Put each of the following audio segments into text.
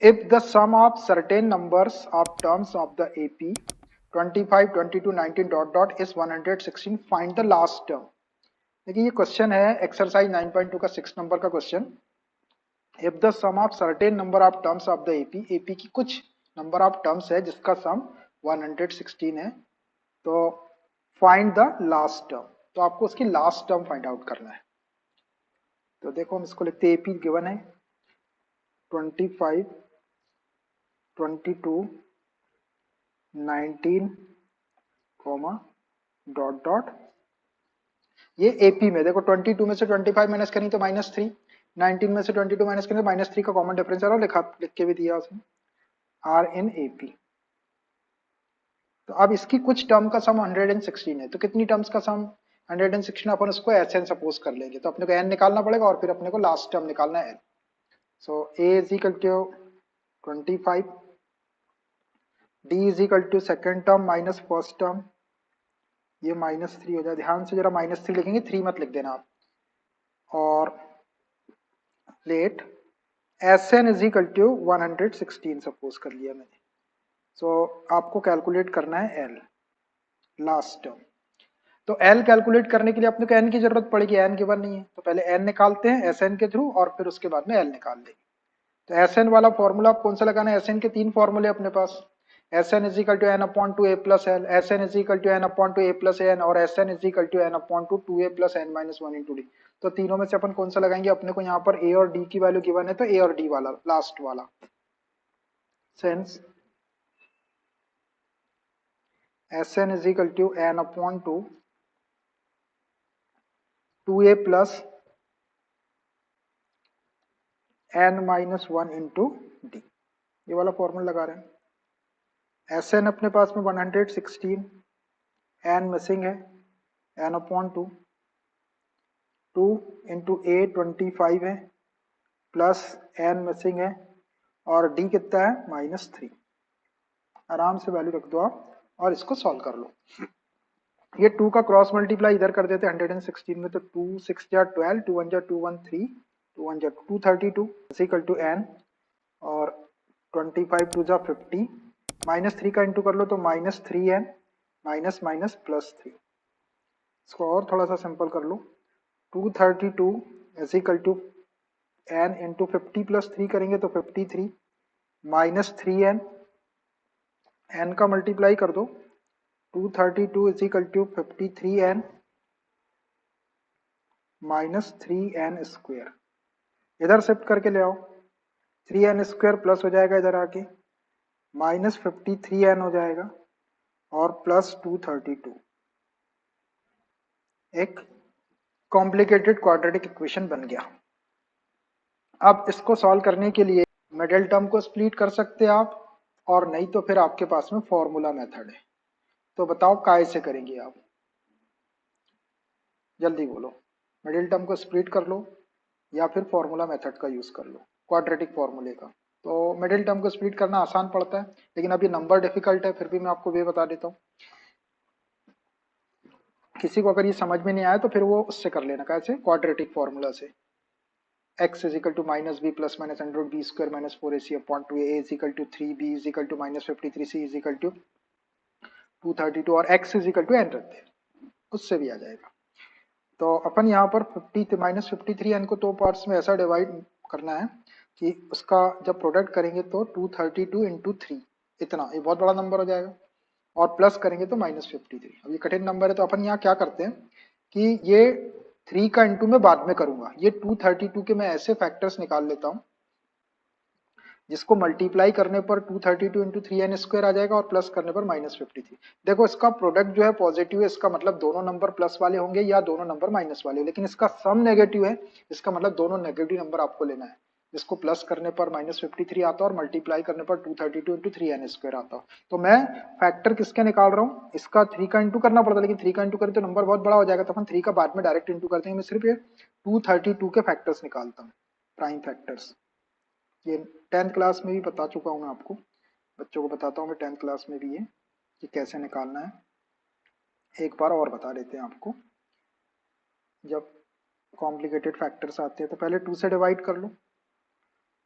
if the sum of certain numbers of terms of the AP 25, 22, 19 dot dot is 116, find the last term। देखिए ये question है exercise 9.2 का 6 number का question. If the sum of certain number of terms of the AP की कुछ number of terms है जिसका सम 116 है, तो फाइंड द लास्ट टर्म। तो आपको उसकी लास्ट टर्म फाइंड आउट करना है। तो देखो हम इसको लिखते हैं, एपी गिवन है 25, 22, 19 डॉट डॉट। ये एपी में देखो 22 में से 25 माइनस करेंगे तो -3, 19 में से 22 माइनस करेंगे तो -3 का कॉमन डिफरेंस है, लिख के भी दिया उसने आर इन एपी। तो अब इसकी कुछ टर्म का सम 116 है, तो कितनी टर्म्स का सम 116, अपन उसको एन सपोज कर लेंगे, तो अपने को एन निकालना पड़ेगा और फिर अपने को लास्ट टर्म निकालना है n. So a is equal to 25, d is equal to second term minus first term, ये -3 हो जाए, ध्यान से जरा -3 लिखेंगे, 3 मत लिख देना आप। और let s N is equal to 116 suppose कर लिया मैंने। सो आपको कैलकुलेट करना है एल लास्ट टर्म। तो एल कैलकुलेट करने के लिए अपने को एन की जरूरत पड़ेगी, एन गिवन नहीं है, तो पहले एन निकालते हैं एस एन के थ्रू और फिर उसके बाद में एल निकाल देंगे। तो एस एन वाला फॉर्मूला आप कौन सा लगाना है, एस एन के 3 फॉर्मूले अपने पास, S N is equal to N upon two A plus L, S N is equal to N upon two A plus N, और S N is equal to N upon two 2a plus N minus 1 into D. तो तीनों में से अपन कौन सा लगाएंगे, अपने को यहाँ पर ए और डी की वैल्यू गिवन है, तो ए और डी वाला लास्ट वाला। Since s N is equal to N upon two 2a plus N minus 1 into d, ये वाला फॉर्मूला लगा रहे हैं। एस एन अपने पास में 116, एन मिसिंग है, एन अपॉन टू 2 इंटू ए 25 है, प्लस एन मिसिंग है, और डी कितना है -3। आराम से वैल्यू रख दो आप और इसको सॉल्व कर लो। ये 2 का क्रॉस मल्टीप्लाई इधर कर देते हैं 116 में, तो 2 6 जा 12, 2 1 जा 2 1 3, 2 1 जा 232 इक्वल टू एन, और 25 2 जा 50, -3 का इंटू कर लो तो -3n माइनस माइनस +3। इसको और थोड़ा सा सिंपल कर लो, 232 is equal to n into 50 plus 3 करेंगे तो 53, -3n, एन का मल्टीप्लाई कर दो, 232 is equal to 53n -3n square, इधर शिफ्ट करके ले आओ, 3n स्क्वेयर प्लस हो जाएगा इधर आके, -53n हो जाएगा, और प्लस 232, एक कॉम्प्लिकेटेड क्वाड्रेटिक इक्वेशन बन गया। अब इसको सॉल्व करने के लिए मिडिल टर्म को स्प्लिट कर सकते हैं आप, और नहीं तो फिर आपके पास में फॉर्मूला मेथड है। तो बताओ काय से करेंगे आप, जल्दी बोलो। मिडिल टर्म को स्प्लिट कर लो या फिर फॉर्मूला मेथड का यूज कर लो, क्वाड्रेटिक फॉर्मूले का। तो मिडिल टर्म को स्प्लिट करना आसान पड़ता है, लेकिन अब ये नंबर डिफिकल्ट है, फिर भी मैं आपको वे बता देता हूँ। किसी को अगर ये समझ में नहीं आया तो फिर वो उससे कर लेना, कैसे, क्वाड्रेटिक फॉर्मूला से। x is equal to -b plus minus under b square minus 4ac upon 2a is equal to 3, b is equal to -53, c is equal to 232, और x is equal to n रखते हैं, उससे भी आ जाएगा। तो अपन यहाँ पर -53n को 2 पार्ट्स में ऐसा डिवाइड करना है कि उसका जब प्रोडक्ट करेंगे तो 232 इंटू 3, इतना, ये बहुत बड़ा नंबर हो जाएगा, और प्लस करेंगे तो -53। अब ये कठिन नंबर है, तो अपन यहाँ क्या करते हैं कि ये 3 का इंटू मैं बाद में करूंगा, ये 232 के मैं ऐसे फैक्टर्स निकाल लेता हूँ जिसको मल्टीप्लाई करने पर 232 इंटू 3n स्क्वायर आ जाएगा, और प्लस करने पर -53। देखो इसका प्रोडक्ट जो है पॉजिटिव है, इसका मतलब दोनों नंबर प्लस वाले होंगे या दोनों नंबर माइनस वाले, लेकिन इसका सम नेगेटिव है, इसका मतलब दोनों नेगेटिव नंबर आपको लेना है, जिसको प्लस करने पर -53 आता है और मल्टीप्लाई करने पर 232 इंटू 3n स्क्वायर आता है। तो मैं फैक्टर किसके निकाल रहा हूँ, इसका 3 का इंटू करना पड़ता है, लेकिन 3 का इंटू करें तो नंबर बहुत बड़ा हो जाएगा, तो अपन 3 का बाद में डायरेक्ट इंटू करते हैं। मैं सिर्फ ये 232 के फैक्टर्स निकालता हूँ, प्राइम फैक्टर्स। ये 10th क्लास में भी बता चुका हूँ मैं आपको, बच्चों को बताता हूँ मैं 10th क्लास में भी ये कि कैसे निकालना है। एक बार और बता देते हैं आपको। जब कॉम्प्लिकेटेड फैक्टर्स आते हैं तो पहले 2 से डिवाइड कर लो,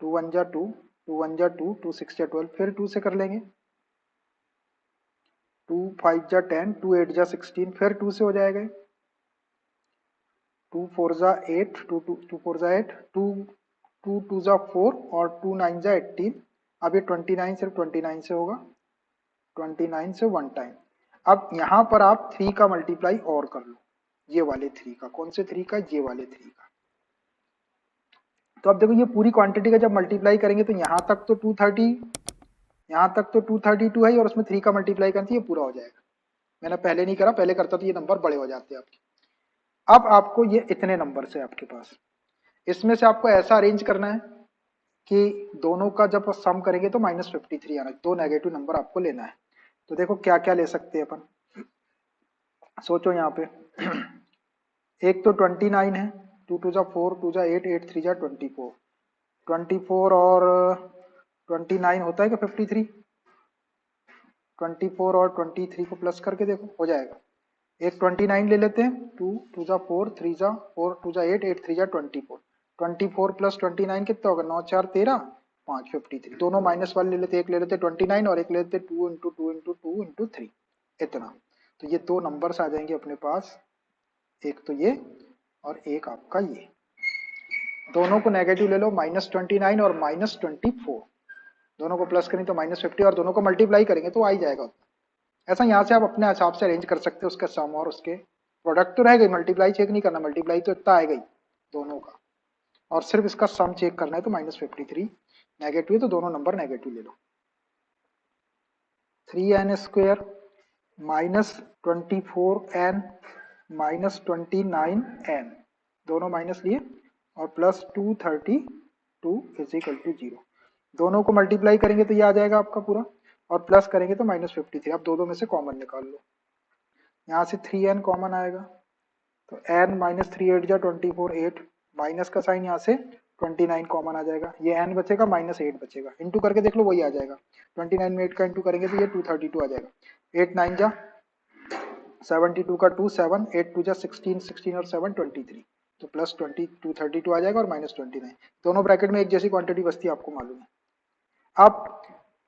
2 1 जा 2, 2 1 जा 2, 2 6 जा 12, फिर 2 से कर लेंगे, 2 5 जा 10, 2 8 जा 16, फिर 2 से हो जाएगा, 2 4 जा 8, 2 4 जा 8, 2 2 जा 4 और 2 9 जा 18। अब ये 29 सिर्फ 29 से होगा, 29 से 1 टाइम। अब यहाँ पर आप 3 का मल्टीप्लाई और कर लो, ये वाले 3 का। कौन से 3 का? ये वाले 3 का। तो अब देखो ये पूरी क्वांटिटी का जब मल्टीप्लाई करेंगे तो यहाँ तक तो 230, यहाँ तक तो 232 है, और उसमें 3 का मल्टीप्लाई करती है, पूरा हो जाएगा। मैंने पहले नहीं करा, पहले करता तो ये नंबर बड़े हो जाते हैं आपके। अब आपको ये इतने नंबर से आपके पास, इसमें से आपको ऐसा अरेंज करना है कि दोनों का जब सम करेंगे तो -53 आना, 2 नेगेटिव नंबर आपको लेना है। तो देखो क्या क्या ले सकते हैं अपन, सोचो यहाँ पे। एक तो 29 है, 2 2 जा 4, 2 जा 8, 8 3 जा 24, 24 और 29 होता है क्या 53? 24 और 23 को प्लस करके देखो, हो जाएगा। एक 29 ले लेते हैं, 2 2 जा 4, 3 जा 4, 2 जा 8, 8 3 जा 24, 24 प्लस 29 कितना होगा? 9 4 13, 5 53। दोनों माइनस वाले ले लेते, एक ले लेते 29 और एक ले लेते 2 इंटू 2 इंटू 2 इंटू 3, इतना। तो ये दो नंबर्स आ जाएंगे अपने पास, एक तो ये और एक आपका ये। दोनों को नेगेटिव ले लो, -29 और -24, दोनों को प्लस करें तो -50, और दोनों को मल्टीप्लाई करेंगे तो आ ही जाएगा। ऐसा यहाँ से आप अपने हिसाब से अरेंज कर सकते हो, उसका सम और उसके प्रोडक्ट तो रह गई, मल्टीप्लाई चेक नहीं करना, मल्टीप्लाई तो इतना आएगा ही दोनों का, और सिर्फ इसका सम चेक करना है। तो -53 नेगेटिव है तो दोनों नंबर नेगेटिव ले लो। 3n² -24n -29n, दोनों माइनस लिए, और प्लस 232 = 0। दोनों को मल्टीप्लाई करेंगे तो ये आ जाएगा आपका पूरा, और प्लस करेंगे तो -53। अब दो में से कॉमन निकाल लो, यहाँ से 3n कॉमन आएगा, तो n -3 8 जा 24, 8 माइनस का साइन, यहाँ से 29 कॉमन आ जाएगा, ये n बचेगा, -8 बचेगा, इंटू करके देख लो वही आ जाएगा। 29 में 8 का इंटू करेंगे तो ये 232 आ जाएगा। 8 9 जा 72 का 2 7, 8 2 जा 16, 16 और 7 23, तो प्लस 232 आ जाएगा और -29। दोनों ब्रैकेट में एक जैसी क्वांटिटी बचती है, आपको मालूम है। अब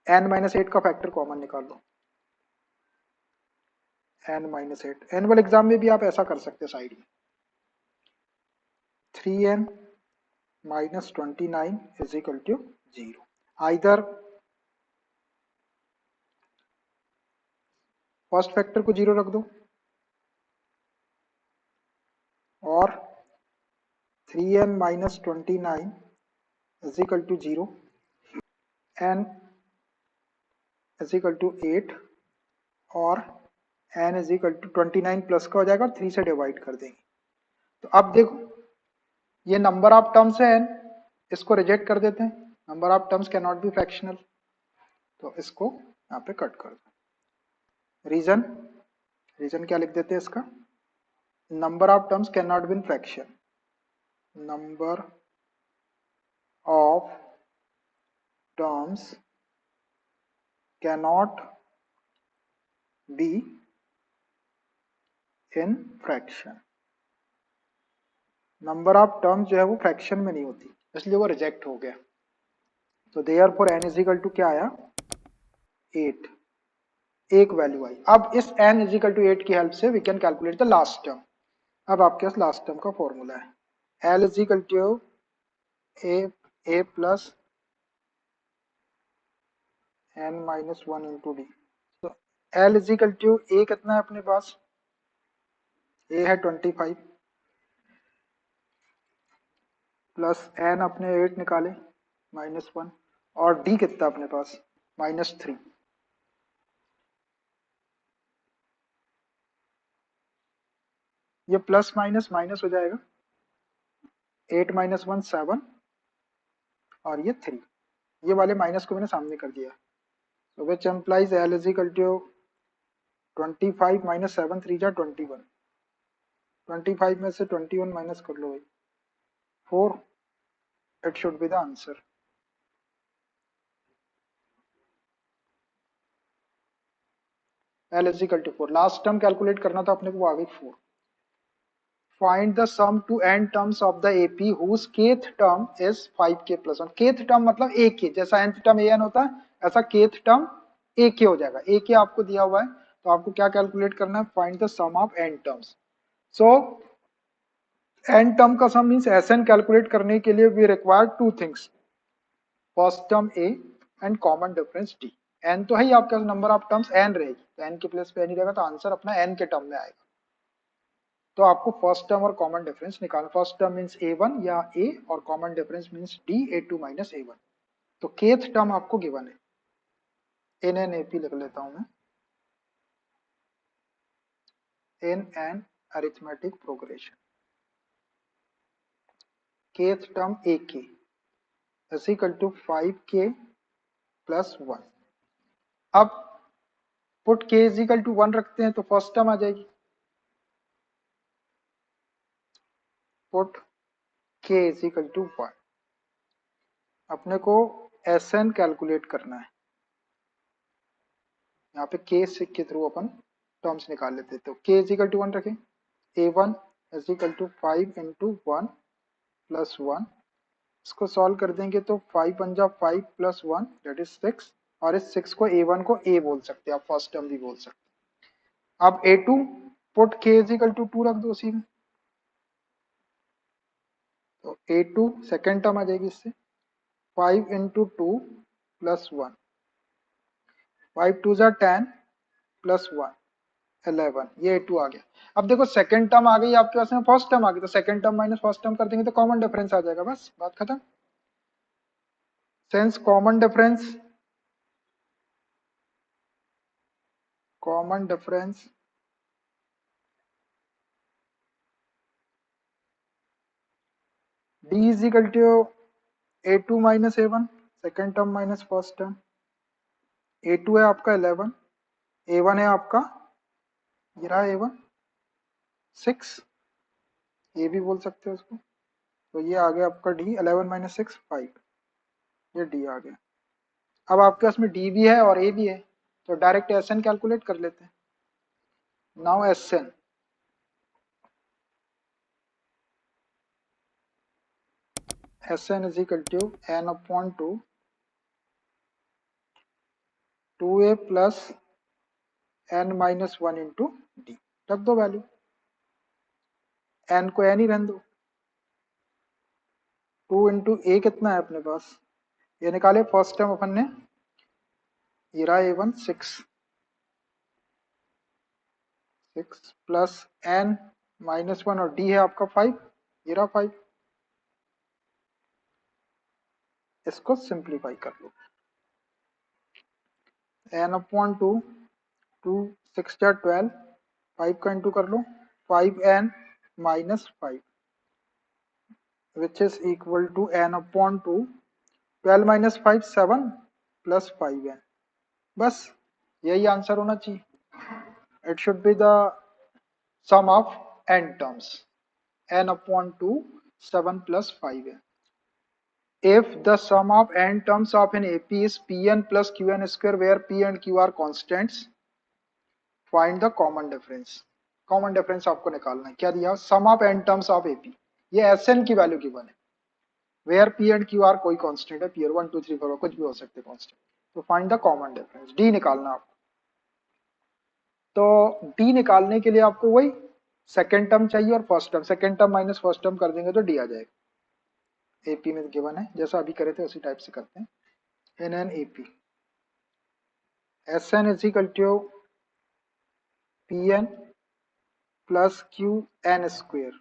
n-8 का फैक्टर कॉमन निकाल लो, n-8। एनुअल एग्जाम में भी आप ऐसा कर सकते हैं साइड में, 3n -29 = 0। आइदर फर्स्ट फैक्टर को 0 रख दो, और 3n -29 = 0, n = 8, और n = 29 प्लस का हो जाएगा और 3 से डिवाइड कर देंगे। तो अब देखो ये नंबर ऑफ टर्म्स है n, इसको रिजेक्ट कर देते हैं, number of terms can not be fractional, तो इसको यहाँ पे कट कर दो। रीजन, रीजन क्या लिख देते हैं इसका, number of terms can not be in fraction, number of terms can not be in fraction, number of terms जो है वो फ्रैक्शन में नहीं होती, इसलिए वो रिजेक्ट हो गया। तो देयरफॉर n = क्या आया, 8, एक वैल्यू आई। अब इस n = 8 की हेल्प से we can calculate the last term. अब आपके पास लास्ट टर्म का फॉर्मूला है, L = a plus n - 1 × d। तो L = a कितना है अपने पास, a है 25, प्लस n अपने 8 निकाले -1, और d कितना अपने पास -3। ये प्लस माइनस माइनस हो जाएगा, 8 - 1 7, और ये 3, ये वाले माइनस को मैंने सामने कर दिया। तो विच एम्प्लाइज L = 25 - 7 3 जा 21, 25 में से 21 माइनस कर लो भाई, 4, it should be the answer. L = 4, last term calculate करना था अपने को, वो आ गई 4। Find the sum to n terms of the AP whose kth term is 5k plus 1। Kth term मतलब ए के, जैसा nth टर्म an होता है ऐसा केथ टर्म ए के हो जाएगा। ए के आपको दिया हुआ है तो आपको क्या कैलकुलेट करना है, find the sum of N terms. So n term का सम मींस एसएन कैलकुलेट करने के लिए we require two things, first term a and common difference d. N तो है ही आपके नंबर ऑफ टर्म्स एन रहेगी, तो एन के प्लेस पे एन ही रहेगा तो आंसर अपना एन के टर्म में आएगा। तो आपको फर्स्ट टर्म और कॉमन डिफरेंस निकालना। फर्स्ट टर्म मींस a1 या a और common difference means d, a2 minus a1। तो केथ टर्म आपको गिवन है, इन एन एपी लिख लेता हूं मैं, in an arithmetic progression kth term a k is equal to 5k plus 1। अब put k is equal to 1 रखते हैं तो फर्स्ट टर्म आ जाएगी, put k is equal to 1। अपने को एसएन कैलकुलेट करना है, यहाँ पे k के थ्रू अपन टर्म्स निकाल लेते हैं। तो k इज इक्वल टू 1 रखें, a1 is equal to 5 into 1 plus 1। इसको सॉल्व कर देंगे तो 5 पंजा 5 प्लस 1 दैट इज 6, और इस 6 को a1 को a बोल सकते हैं आप, फर्स्ट टर्म भी बोल सकते हैं। अब a2 put k is equal to 2 रख दो उसी में, तो a2 सेकेंड टर्म आ जाएगी इससे, 5 इंटू 2 प्लस 1, 5 टू जा 10 प्लस 1 11, ये a2 आ गया। अब देखो सेकंड टर्म आ गई आपके पास में, फर्स्ट टर्म आ गई, तो second term minus first term कर देंगे तो कॉमन डिफरेंस आ जाएगा, बस बात खत्म। Since common difference d is equal to a2 minus a1, second term minus first term. a2 है आपका 11, a1 है आपका ये रहा a1 6, ये भी बोल सकते हो उसको। तो ये आ गया आपका d, 11 माइनस 6 5, ये d आ गया। अब आपके पास में d भी है और a भी है, तो डायरेक्ट एसएन कैलकुलेट कर लेते हैं। Now s n, Sn is equal to n upon 2 2a plus n minus 1 into d. रख दो वैल्यू, n को n ही रहने दो। 2 इंटू ए कितना है अपने पास, ये निकाले फर्स्ट टर्म अपन ने, ये रहा a1 6 प्लस n माइनस 1 और d है आपका 5, ये रहा 5। इसको सिंप्लीफाई कर लो, n अपॉन 2 2 6 जा 12, 5 का इंटू कर लो, 5n minus 5 which is equal to n upon 2, 12 minus 5 7 plus 5n। बस यही आंसर होना चाहिए। It should be the sum of n terms, n upon 2 7 plus 5n। if the sum of n terms of an AP is pn plus qn square where p and q are constants, find the common difference। Common difference आपको निकालना है, क्या दिया, sum of n terms of AP, ये Sn की value given है, where P and Q are कोई constant है, पी 1 2 3 4 कुछ भी हो सकते कांस्टेंट। तो find the common difference, D निकालना आपको। तो डी निकालने के लिए आपको वही सेकेंड टर्म चाहिए और first term, second term minus first term कर देंगे तो डी आ जाएगा। एपी में गिवन है, जैसा अभी करे थे उसी टाइप से करते हैं। In an AP S N is equal to p n plus q n square,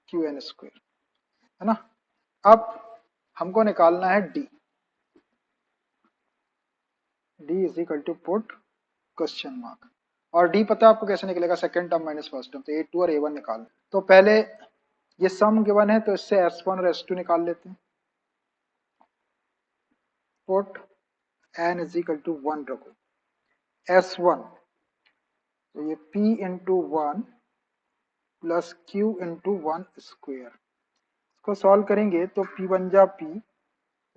q n square है ना। अब हमको निकालना है d, d is equal to put question mark, और डी पता है आपको कैसे निकलेगा, second term minus first term, तो a2 और a1 निकाल। तो पहले ये सम गिवन है तो इससे s1 और s2 निकाल लेते हैं। Put n is equal to 1 रखो, s1 तो ये p into 1 plus q into 1 square, इसको सॉल्व करेंगे तो p बन जा p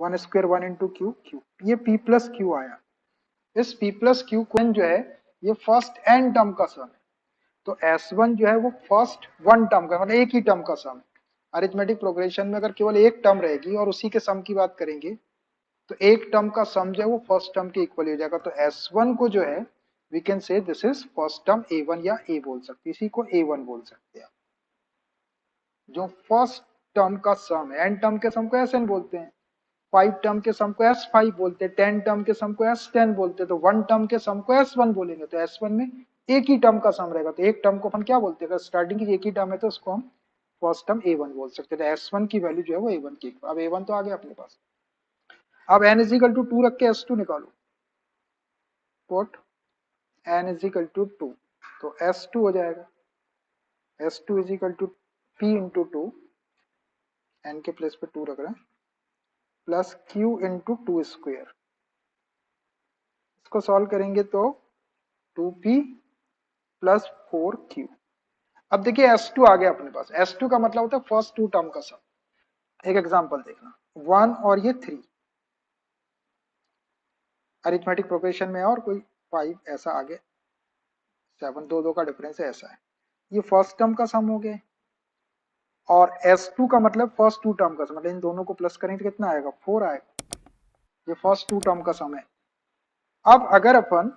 1 square 1 into q q, ये p प्लस q आया। इस p प्लस q को जो है ये फर्स्ट n टर्म का सम है, तो S1 जो है वो फर्स्ट वन टर्म का, मतलब एक ही टर्म का सम। अरिथमेटिक प्रोग्रेशन में अगर केवल एक टर्म रहेगी और उसी के सम की बात करेंगे तो एक टर्म का सम जो है वो फर्स्ट टर्म के इक्वल हो जाएगा। तो S1 को जो है we can say this is first term A1 या A बोल सकते हैं, इसी को A1 बोल सकते हैं। जो फर्स्ट टर्म का सम है, एन टर्म के सम को Sn बोलते हैं, 5 टर्म के सम को S5 बोलते हैं, 10 टर्म के सम को S10 बोलते हैं, तो 1 टर्म के सम को S1 बोलेंगे। तो S1 में एक ही टर्म का सम रहेगा, तो एक टर्म को अपन क्या बोलते हैं, अगर स्टार्टिंग की एक ही टर्म है तो उसको हम फर्स्ट टर्म A1 बोल सकते हैं। तो S1 की वैल्यू जो है वो A1 की, अब A1 तो आ गया अपने पास। अब n इज इक्वल टू 2 रख के S2 निकालो, put n is equal to 2, तो S2 हो जाएगा, S2 is equal to P into 2, n के प्लेस पे 2 रख रहे हैं, प्लस Q इंटू 2 स्क्वेयर। इसको सॉल्व करेंगे तो 2P प्लस 4Q। अब देखिए S2 आ गया अपने पास, S2 का मतलब होता है फर्स्ट टू टर्म का सम। एक एग्जांपल देखना, 1 और ये 3 अरिथमेटिक प्रोग्रेशन में है, और कोई 5 ऐसा आगे 7, दो का डिफरेंस है, ऐसा है। ये फर्स्ट टर्म का सम हो गया, और S2 का मतलब फर्स्ट टू टर्म का सम, मतलब इन दोनों को प्लस करेंगे तो कितना आएगा, 4 आएगा। ये फर्स्ट टू टर्म का सम है। अब अगर अपन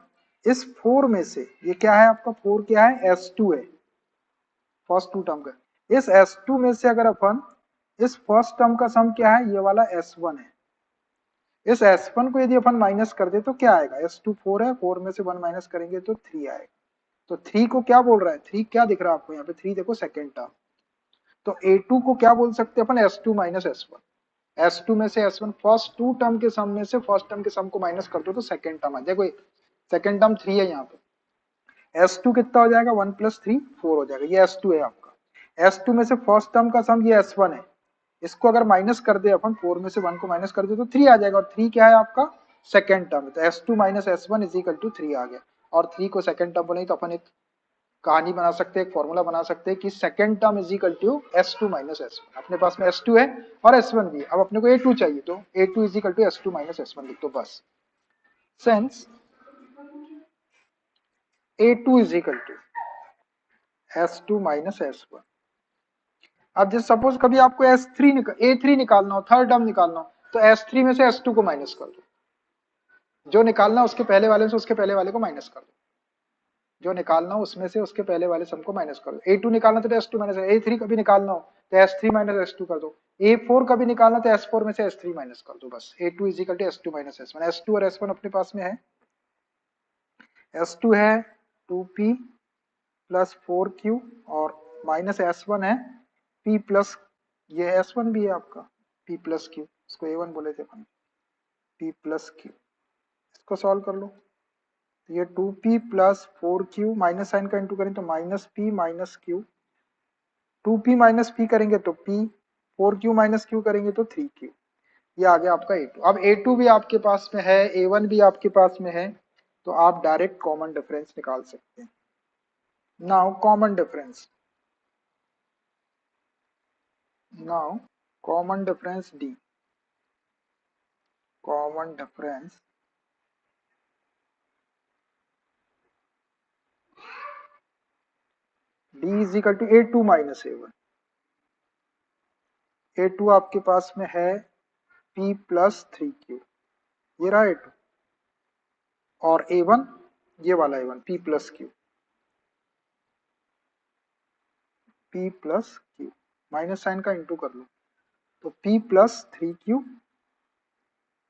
इस 4 में से, ये क्या है आपका 4 क्या है, S2 है, फर्स्ट टू टर्म का, इस S2 में से अगर अपन इस फर्स्ट टर्म का सम क्या है, ये वाला S1 है, इस S1 को यदि अपन माइनस कर दे तो क्या आएगा, S2 4 है, 4 में से 1 माइनस करेंगे तो 3 आएगा। तो 3 को क्या बोल रहा है, 3 क्या दिख रहा है आपको यहाँ पे, 3 देखो सेकेंड टर्म। तो A2 को क्या बोल सकते हैं अपन, S2 माइनस S1। S2 में से S1 फर्स्ट टू टर्म के सम में से फर्स्ट टर्म के सम को माइनस कर दो तो सेकेंड टर्म आ जाए। देखो सेकेंड टर्म 3 है यहाँ पे, S2 कितना हो जाएगा, 1 प्लस 3 4 हो जाएगा, ये S2 है आपका। S2 में से फर्स्ट टर्म का सम ये S1 है, इसको अगर माइनस कर दे अपन, 4 में से 1 को माइनस कर दे तो 3 आ जाएगा, और 3 क्या है आपका सेकेंड टर्म है। तो S2 minus S1 is equal to 3 आ गया। और 3 को सेकेंड टर्म बोले तो अपन एक कहानी बना सकते हैं, एक फॉर्मूला बना सकते हैं कि second term is equal to S2 minus S1। अपने पास में S2 है और S1 भी है, अब अपने को A2 चाहिए, तो A2 is equal to S2 minus S1 लिख दो बस। Since A2 is equal to S2 minus S1। अब जैसे सपोज कभी आपको A3 निकालना हो, थर्ड टर्म निकालना हो, तो S3 में से S2 को माइनस कर दो, जो निकालना उसके पहले वाले से उसके पहले वाले को माइनस कर दो, जो निकालना हो उसमें से उसके पहले वाले सम को माइनस कर दो। A2 निकालना तो S2 माइनस, A3 कभी निकालना हो तो S3 माइनस S2 कर दो, A4 कभी निकालना तो S4 में से S3 माइनस कर दो बस। A2 is equal to S2 minus S1। S2 और S1 अपने पास में है, S2 है 2P प्लस 4Q, और माइनस S1 है P प्लस, ये S1 भी है आपका P प्लस Q, इसको A1 बोले थे अपन, P प्लस Q। इसको सॉल्व कर लो, तो ये 2P plus 4Q, minus sign का इंटू करें तो minus P minus Q, 2P minus P करेंगे तो P, 4Q माइनस Q करेंगे तो 3Q। ये आ गया आपका A2। अब A2 भी आपके पास में है, A1 भी आपके पास में है, तो आप डायरेक्ट कॉमन डिफरेंस निकाल सकते हैं। Now common difference, now common difference D, common difference D is equal to A2 minus A1। A2 आपके पास में है P प्लस 3Q, ये रहा A2, और A1 ये वाला A1 P plus Q, P plus Q, minus sign का into कर लो, तो P plus 3Q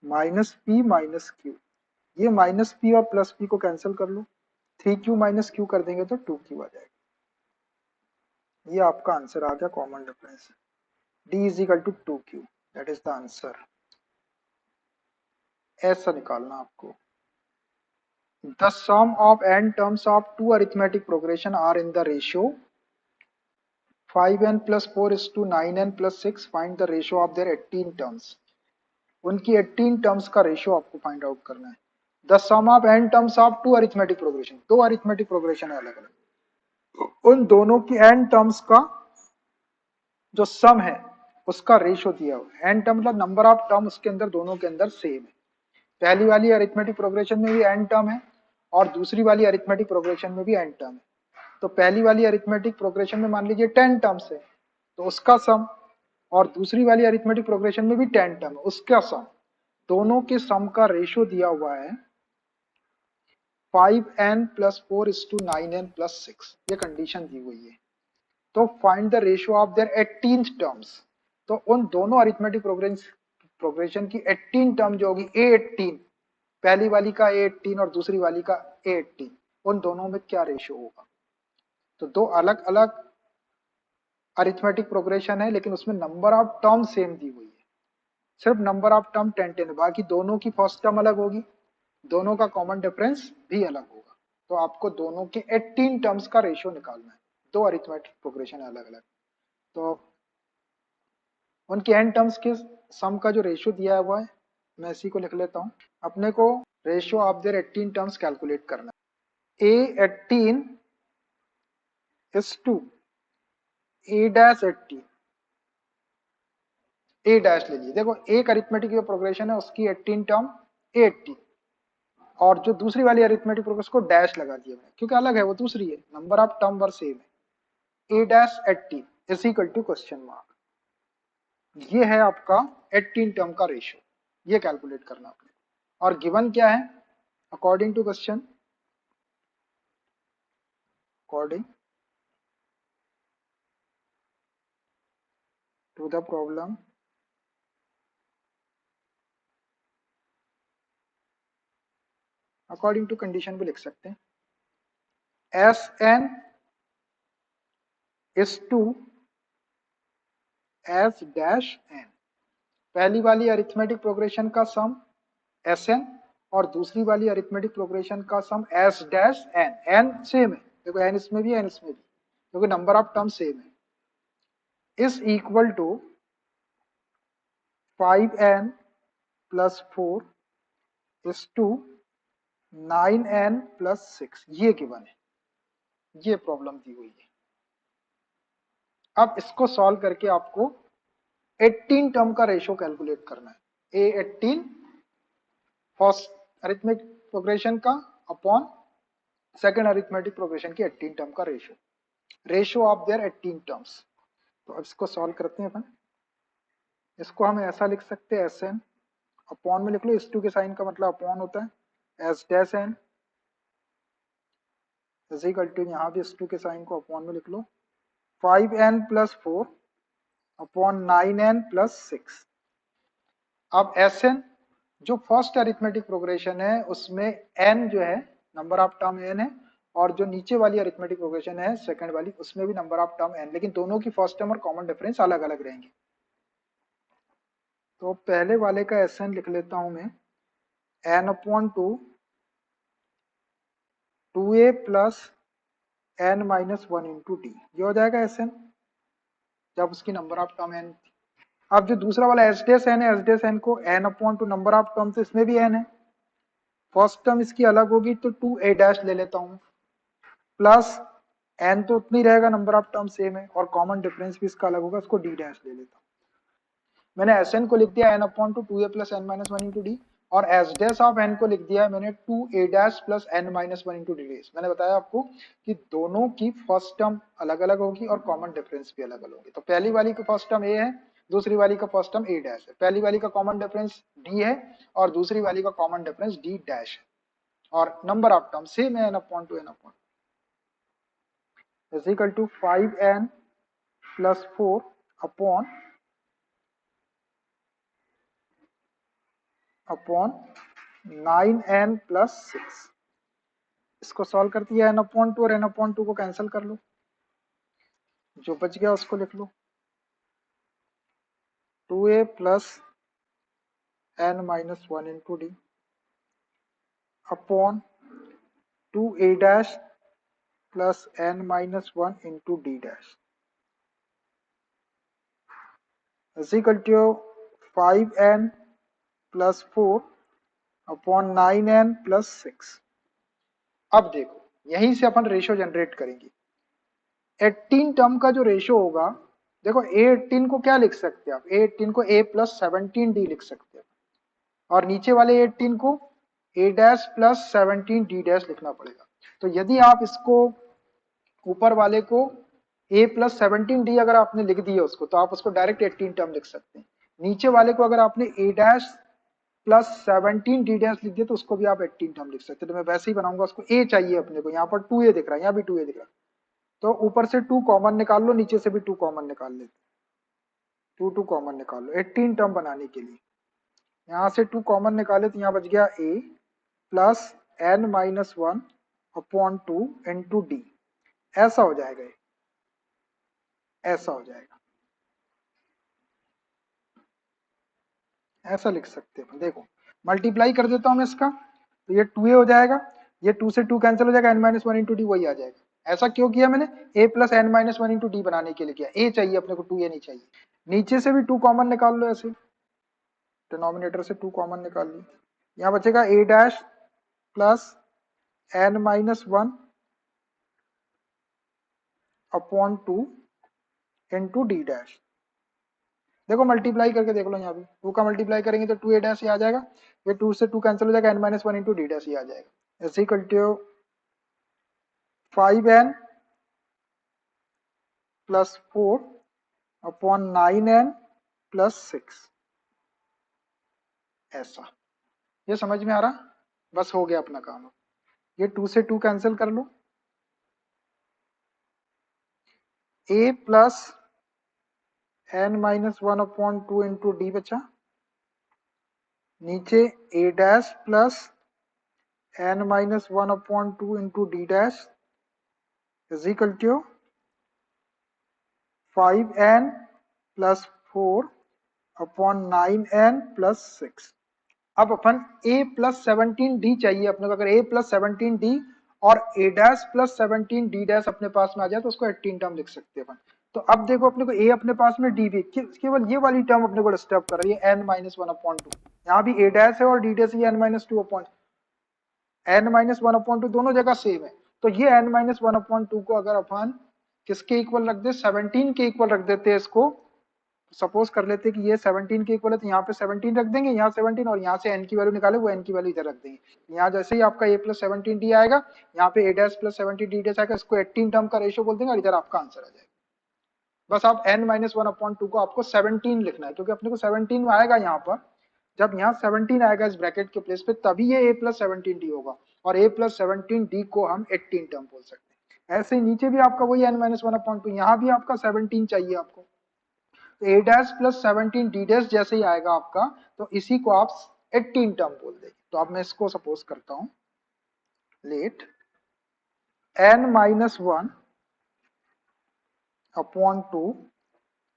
minus P minus Q, ये माइनस P और प्लस P को कैंसिल कर लो, 3Q माइनस Q कर देंगे तो 2Q आ जाएगा। ये आपका आंसर आ गया common difference, D is equal to 2Q, that is the answer. ऐसा निकालना आपको। The sum of n terms of two arithmetic progression are in the ratio 5n plus 4 is to 9n plus 6. Find the ratio of their 18 terms. उनकी 18 terms का ratio आपको find out करना है। The sum of n terms of two arithmetic progression, दो arithmetic progression है अलग अलग, उन दोनों की n टर्म्स का जो सम है उसका रेशियो दिया हुआ है। n टर्म मतलब नंबर ऑफ टर्म उसके अंदर दोनों के अंदर सेम है। पहली वाली अरिथमेटिक प्रोग्रेशन में भी n टर्म है और दूसरी वाली अरिथमेटिक प्रोग्रेशन में भी n टर्म है। तो पहली वाली अरिथमेटिक प्रोग्रेशन में मान लीजिए 10 टर्म्स है तो उसका सम, और दूसरी वाली अरिथमेटिक प्रोग्रेशन में भी 10 टर्म है उसका सम, दोनों के सम का रेशियो दिया हुआ है 5n प्लस 4:9n प्लस 6, ये कंडीशन दी हुई है। तो find the ratio of there 18th terms, तो उन दोनों अरिथमेटिक प्रोग्रेशन की 18 टर्म जो होगी A18, पहली वाली का A18 और दूसरी वाली का A18, उन दोनों में क्या रेशियो होगा। तो दो अलग अलग अरिथमेटिक प्रोग्रेशन है लेकिन उसमें नंबर ऑफ टर्म सेम दी हुई है, सिर्फ नंबर ऑफ टर्म 10 10 है, बाकी दोनों की फर्स्ट टर्म अलग होगी, दोनों का कॉमन डिफरेंस भी अलग होगा। तो आपको दोनों के 18 टर्म्स का रेशियो निकालना है, दो अरिथमेटिक प्रोग्रेशन है अलग अलग। तो उनके एन टर्म्स के सम का जो रेशियो दिया हुआ है मैं इसी को लिख लेता हूं। अपने को ratio of there 18 terms calculate करना है। A18 is to A-18, A dash ले लीजिए। देखो एक अरिथमेटिक जो प्रोग्रेशन है उसकी 18 टर्म A18, और जो दूसरी वाली अरिथमेटिक प्रोग्रेशन को डैश लगा दिया मैंने क्योंकि अलग है, वो दूसरी है, number of term were same है। A-18 is equal to question mark, ये है आपका 18 टर्म का रेशियो, ये कैलकुलेट करना आपने। और गिवन क्या है according to question, according to the problem according to condition भी लिख सकते हैं। Sn is to S dash n, पहली वाली अरिथमेटिक प्रोग्रेशन का सम Sn और दूसरी वाली अरिथमेटिक प्रोग्रेशन का sum S dash n, n same है, देखो n इसमें भी n इसमें भी, क्योंकि नंबर ऑफ टर्म सेम है, is equal to 5n plus 4 is to 9n plus 6, ये गिवन है, ये प्रॉब्लम दी हुई है। अब इसको सॉल्व करके आपको 18 टर्म का रेशियो कैलकुलेट करना है। A18 फर्स्ट अरिथमेटिक प्रोग्रेशन का अपॉन सेकेंड अरिथमेटिक प्रोग्रेशन की 18 टर्म का ratio, ratio of there 18 terms. तो अब इसको सॉल्व करते हैं अपन। इसको हम ऐसा लिख सकते हैं Sn, अपॉन में लिख लो, इस टू के साइन का मतलब अपॉन होता है, S dash n is equal to, यहाँ भी इस टू के साइन को अपॉन में लिख लो, 5n plus 4 upon 9n plus 6। अब Sn जो फर्स्ट अरिथमेटिक प्रोग्रेशन है उसमें n जो है नंबर ऑफ टर्म n है, और जो नीचे वाली अरिथमेटिक प्रोग्रेशन है सेकंड वाली उसमें भी नंबर ऑफ टर्म n, लेकिन दोनों की फर्स्ट टर्म और कॉमन डिफरेंस अलग अलग रहेंगे। तो पहले वाले का Sn लिख लेता हूं मैं, n upon 2 2a plus n minus 1 into d, ये हो जाएगा Sn जब उसकी नंबर ऑफ टर्म n। अब जो दूसरा वाला एस डेस एन है, एस डेस एन को n upon to number of term, तो इसमें भी n है, फर्स्ट टर्म इसकी अलग होगी तो 2a डैश ले लेता हूं, प्लस n तो उतनी रहेगा, नंबर ऑफ टर्म सेम है, और कॉमन डिफरेंस भी इसका अलग होगा, इसको d डैश ले लेता हूं। मैंने Sn को लिख दिया n upon two 2a plus n minus 1 into D, और एस डेस ऑफ n को लिख दिया है मैंने 2a dash plus n minus 1 into D dash. मैंने बताया आपको कि दोनों की फर्स्ट टर्म अलग अलग होगी और कॉमन डिफरेंस भी अलग अलग होगी। तो पहली वाली की फर्स्ट टर्म a है, दूसरी वाली का फर्स्ट टर्म a डैश है, पहली वाली का कॉमन डिफरेंस d है और दूसरी वाली का कॉमन डिफरेंस d डैश है, और नंबर ऑफ टर्म सेम है n upon two n upon is equal to 5n plus 4 upon 9n plus 6। इसको सॉल्व कर दिया, n अपॉन टू और n अपॉन टू को कैंसिल कर लो, जो बच गया उसको लिख लो, 2a plus n minus 1 into d upon 2a dash plus n minus 1 into D dash is equal to 5n plus 4 upon 9n plus 6। अब देखो यहीं से अपन रेशियो जनरेट करेंगे। 18 टर्म का जो रेशियो होगा, देखो A18 को क्या लिख सकते हैं आप, A18 को a प्लस 17d लिख सकते हैं, और नीचे वाले 18 को a dash plus 17d dash लिखना पड़ेगा। तो यदि आप इसको ऊपर वाले को a प्लस 17d अगर आपने लिख दिया उसको, तो आप उसको डायरेक्ट 18 टर्म लिख सकते हैं। नीचे वाले को अगर आपने a dash plus 17d dash लिख दिया तो उसको भी आप 18 टर्म लिख सकते हैं। तो मैं वैसे ही बनाऊंगा, उसको a चाहिए अपने को, यहाँ पर 2a दिख रहा है, यहाँ भी 2a दिख रहा है, तो ऊपर से 2 कॉमन निकाल लो, नीचे से भी 2 कॉमन निकाल लेते, 2 कॉमन निकाल लो 18 टर्म बनाने के लिए। यहाँ से 2 कॉमन निकाले तो यहाँ बच गया a plus n minus 1 upon 2 into d, ऐसा हो जाएगा ये, ऐसा हो जाएगा, ऐसा लिख सकते हैं। देखो मल्टीप्लाई कर देता हूं मैं इसका, तो ये 2a हो जाएगा, ये 2 से 2 कैंसिल हो जाएगा, n माइनस 1 इंटू डी वही आ जाएगा। ऐसा क्यों किया मैंने, a plus N minus 1 into d बनाने के लिए किया, a चाहिए अपने को, 2a नहीं चाहिए। नीचे से भी 2 कॉमन निकाल लो, ऐसे डिनोमिनेटर से 2 कॉमन निकाल ली, यहाँ बचेगा a dash plus n minus 1 upon 2 into D dash. देखो मल्टीप्लाई करके देख लो, यहाँ भी 2 का मल्टीप्लाई करेंगे तो 2a डैश ही आ जाएगा, ये 2 से 2 कैंसिल हो जाएगा, n minus 1 into D dash ही आ जाएगा। Is equal to 5n plus 4 upon 9n plus 6, ऐसा। ये समझ में आ रहा, बस हो गया अपना काम। ये 2 से 2 कैंसिल कर लो, a plus n minus 1 upon 2 into d बचा, नीचे a dash plus n minus 1 upon 2 into D dash is equal to 5n plus 4 upon 9n plus 6। अब अपन a प्लस 17d चाहिए अपने को, अगर a प्लस 17d और a dash plus 17d dash अपने पास में आ जाए तो उसको 18 टर्म लिख सकते हैं अपन। तो अब देखो अपने को a अपने पास में d भी, केवल ये वाली टर्म अपने को डिस्टर्ब कर रही है, n माइनस 1 अपॉन 2, यहाँ भी a डैश है और d डैश ये n minus 2 upon n minus 1 upon 2 दोनों जगह सेम है। तो ये n माइनस 1 अपॉन 2 को अगर अपन किसके इक्वल रख दे, 17 के इक्वल रख देते हैं इसको, सपोज कर लेते हैं कि ये 17 के इक्वल है, तो यहाँ पे 17 रख देंगे, यहाँ 17, और यहाँ से n की वैल्यू निकाले वो n की वैल्यू इधर रख देंगे। यहाँ जैसे ही आपका a प्लस 17d आएगा, यहाँ पे a dash plus 17d dash आएगा, इसको 18 टर्म का रेशियो बोल देंगे और इधर आपका आंसर आ जाएगा। बस आप n माइनस 1 अपॉन 2 को आपको 17 लिखना है, क्योंकि अपने को 17 में आएगा यहाँ पर, जब यहाँ 17 आएगा इस ब्रैकेट के प्लेस पे, तभी ये a प्लस 17d होगा, और a प्लस 17d को हम 18 टर्म बोल सकते हैं। ऐसे ही नीचे भी आपका वही n माइनस 1 अपॉन 2, यहाँ भी आपका 17 चाहिए आपको, तो a dash plus 17 d dash जैसे ही आएगा आपका, तो इसी को आप 18 टर्म बोल देंगे। तो अब मैं इसको सपोज करता हूं, let n minus 1 upon 2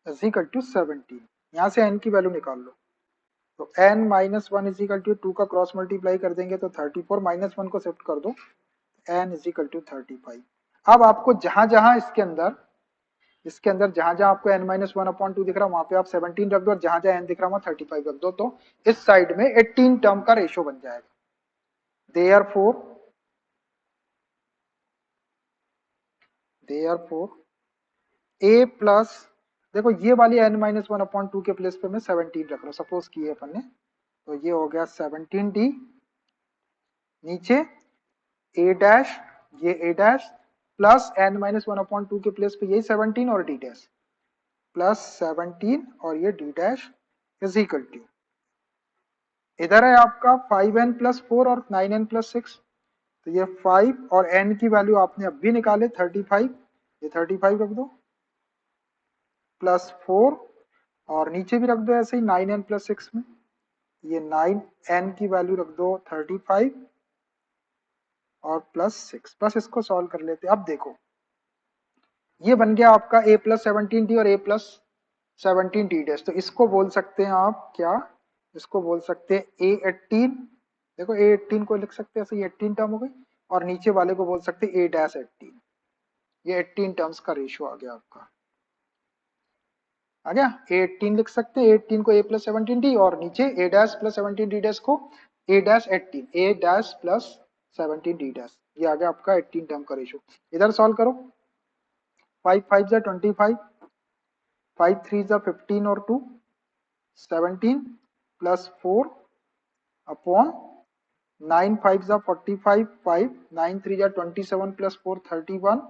is equal to 17, यहाँ से n की वैल्यू निकाल लो, तो n minus 1 is equal to 2 का क्रॉस मल्टीप्लाई कर देंगे तो 34, माइनस 1 को शिफ्ट कर दो, n इज इक्वल टू 35। अब आपको जहां जहां इसके अंदर जहां जहां आपको n माइनस 1 अपॉन 2 दिख रहा है वहां पे आप 17 रख दो, और जहां जहां n दिख रहा है वहां 35 रख दो, तो इस साइड में 18 टर्म का रेशियो बन जाएगा। देयरफॉर a प्लस, देखो ये वाली n माइनस 1 अपॉन 2 के प्लेस पे मैं 17 रख रहा हूँ, सपोज किए अपन ने, तो ये हो गया 17d, नीचे a डैश, ये a dash plus n minus 1 upon 2 के प्लेस पे यही 17 और d डैश प्लस 17 और ये d dash is equal to, इधर है आपका 5n प्लस 4 और 9n प्लस 6, तो ये 5 और n की वैल्यू आपने अब भी निकाले 35, ये 35 रख दो प्लस 4, और नीचे भी रख दो ऐसे ही 9n प्लस 6 में, ये 9n की वैल्यू रख दो 35 और प्लस 6, बस इसको सॉल्व कर लेते। अब देखो ये बन गया आपका a प्लस 17d और a प्लस 17d डैश, तो इसको बोल सकते हैं आप क्या, इसको बोल सकते हैं a18, देखो a18 को लिख सकते हैं ऐसे, ये 18 टर्म हो गई, और नीचे वाले को बोल सकते हैं a डैश 18, ये 18 टर्म्स का रेशियो आ गया आपका, आ गया। a18 लिख सकते हैं, a18 को a प्लस 17d और नीचे a dash plus 17d dash को a dash 18, a dash plus 17d dash, ये आ गया आपका 18 टर्म का रेशियो। इधर सॉल्व करो, 5 5 जा 25, 5 3 जा 15 और 2 17 प्लस 4 अपॉन 9 5 जा 45, 5 9 3 जा 27 प्लस 4 31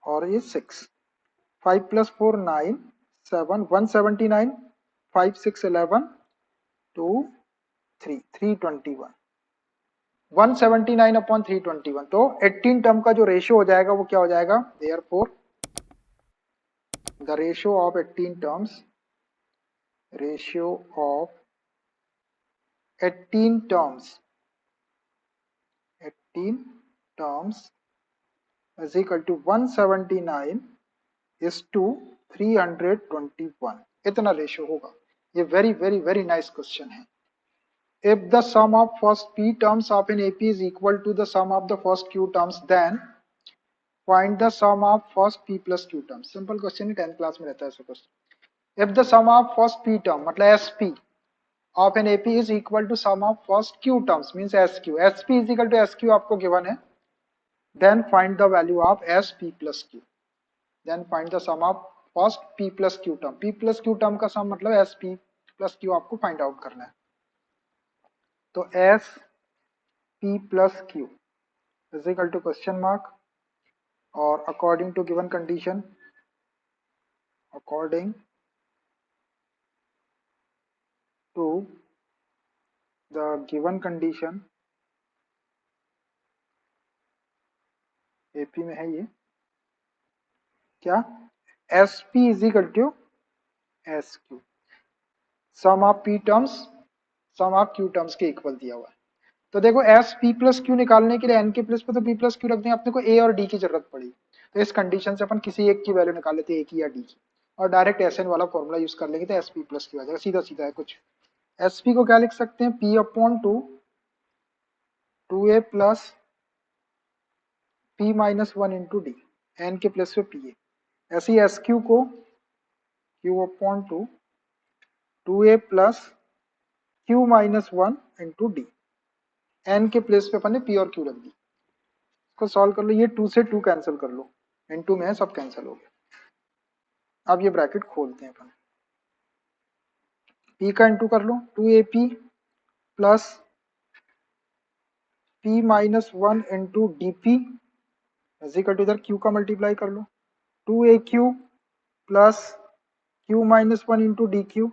और ये 6, 5 + 4 9, 7 179, 5 6 11, 2 3 321, 179/321। तो 18 टर्म का जो रेशियो हो जाएगा वो क्या हो जाएगा, therefore the ratio of 18 terms, ratio of 18 terms, 18 terms is equal to 179 is to 321, इतना रेशियो होगा। ये very very very nice question है। If the sum of first p terms of an AP is equal to the sum of the first q terms, then find the sum of first p plus q terms। Simple question है, 10th class में रहता है ऐसा question. If the sum of first p term मतलब sp of an AP is equal to sum of first q terms means sq, sp is equal to sq आपको given है, then find the value of sp plus q, then find the sum of first p plus q term, p plus q term का सम मतलब sp plus q आपको find out करना है। तो s p plus q is equal to question mark, और according to given condition, according to the given condition, AP में है ये क्या, sp is equal to sq, sum of p terms sum of q terms के equal दिया हुआ है। तो देखो एस पी प्लस क्यू निकालने के लिए एन के प्लेस पे तो पी प्लस क्यू रख दें, अपने को ए और डी की जरूरत पड़ी, तो इस कंडीशन से अपन किसी एक की वैल्यू निकाल लेते हैं, ए की या डी की, और डायरेक्ट एस एन वाला फॉर्मूला यूज कर लेंगे तो एस पी प्लस क्यू आ जाएगा, सीधा सीधा है कुछ। एस पी को क्या लिख सकते हैं, p upon two 2a plus p minus 1 into d, n के प्लेस पे पी ए। ऐसे ही एस क्यू को q upon two 2a plus q minus 1 into d, n के प्लेस पे अपन ने पी और क्यू रख दी। इसको सॉल्व कर लो, ये 2 से 2 कैंसिल कर लो, इनटू में है सब कैंसिल हो गया। अब ये ब्रैकेट खोलते हैं अपन, p का इंटू कर लो 2ap plus p minus 1 into d p is equal to इधर q का मल्टीप्लाई कर लो 2aq plus q minus 1 into d q.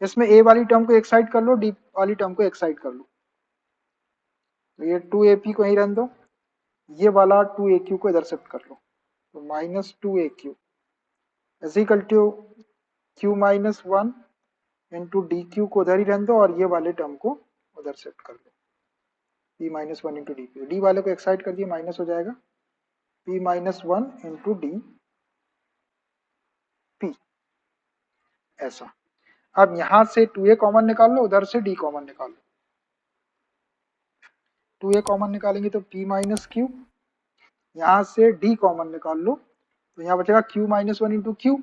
इसमें a वाली टर्म को एक साइड कर लो, d वाली टर्म को एक साइड कर लो, तो ये 2ap को यहीं रहने दो, ये वाला 2aq को इधर शिफ्ट कर लो, तो minus 2aq is equal to q minus 1 into d q को उधर ही रहने दो, और ये वाले टर्म को उधर शिफ्ट कर लो, p minus 1 into d Q, D वाले को एक साइड कर दिए माइनस हो जाएगा, p minus 1 into d P, ऐसा। अब यहां से 2a कॉमन निकाल लो, उधर से d कॉमन निकाल लो, 2a कॉमन निकालेंगे तो p माइनस क्यू, यहां से d कॉमन निकाल लो तो यहाँ बचेगा q minus 1 into Q,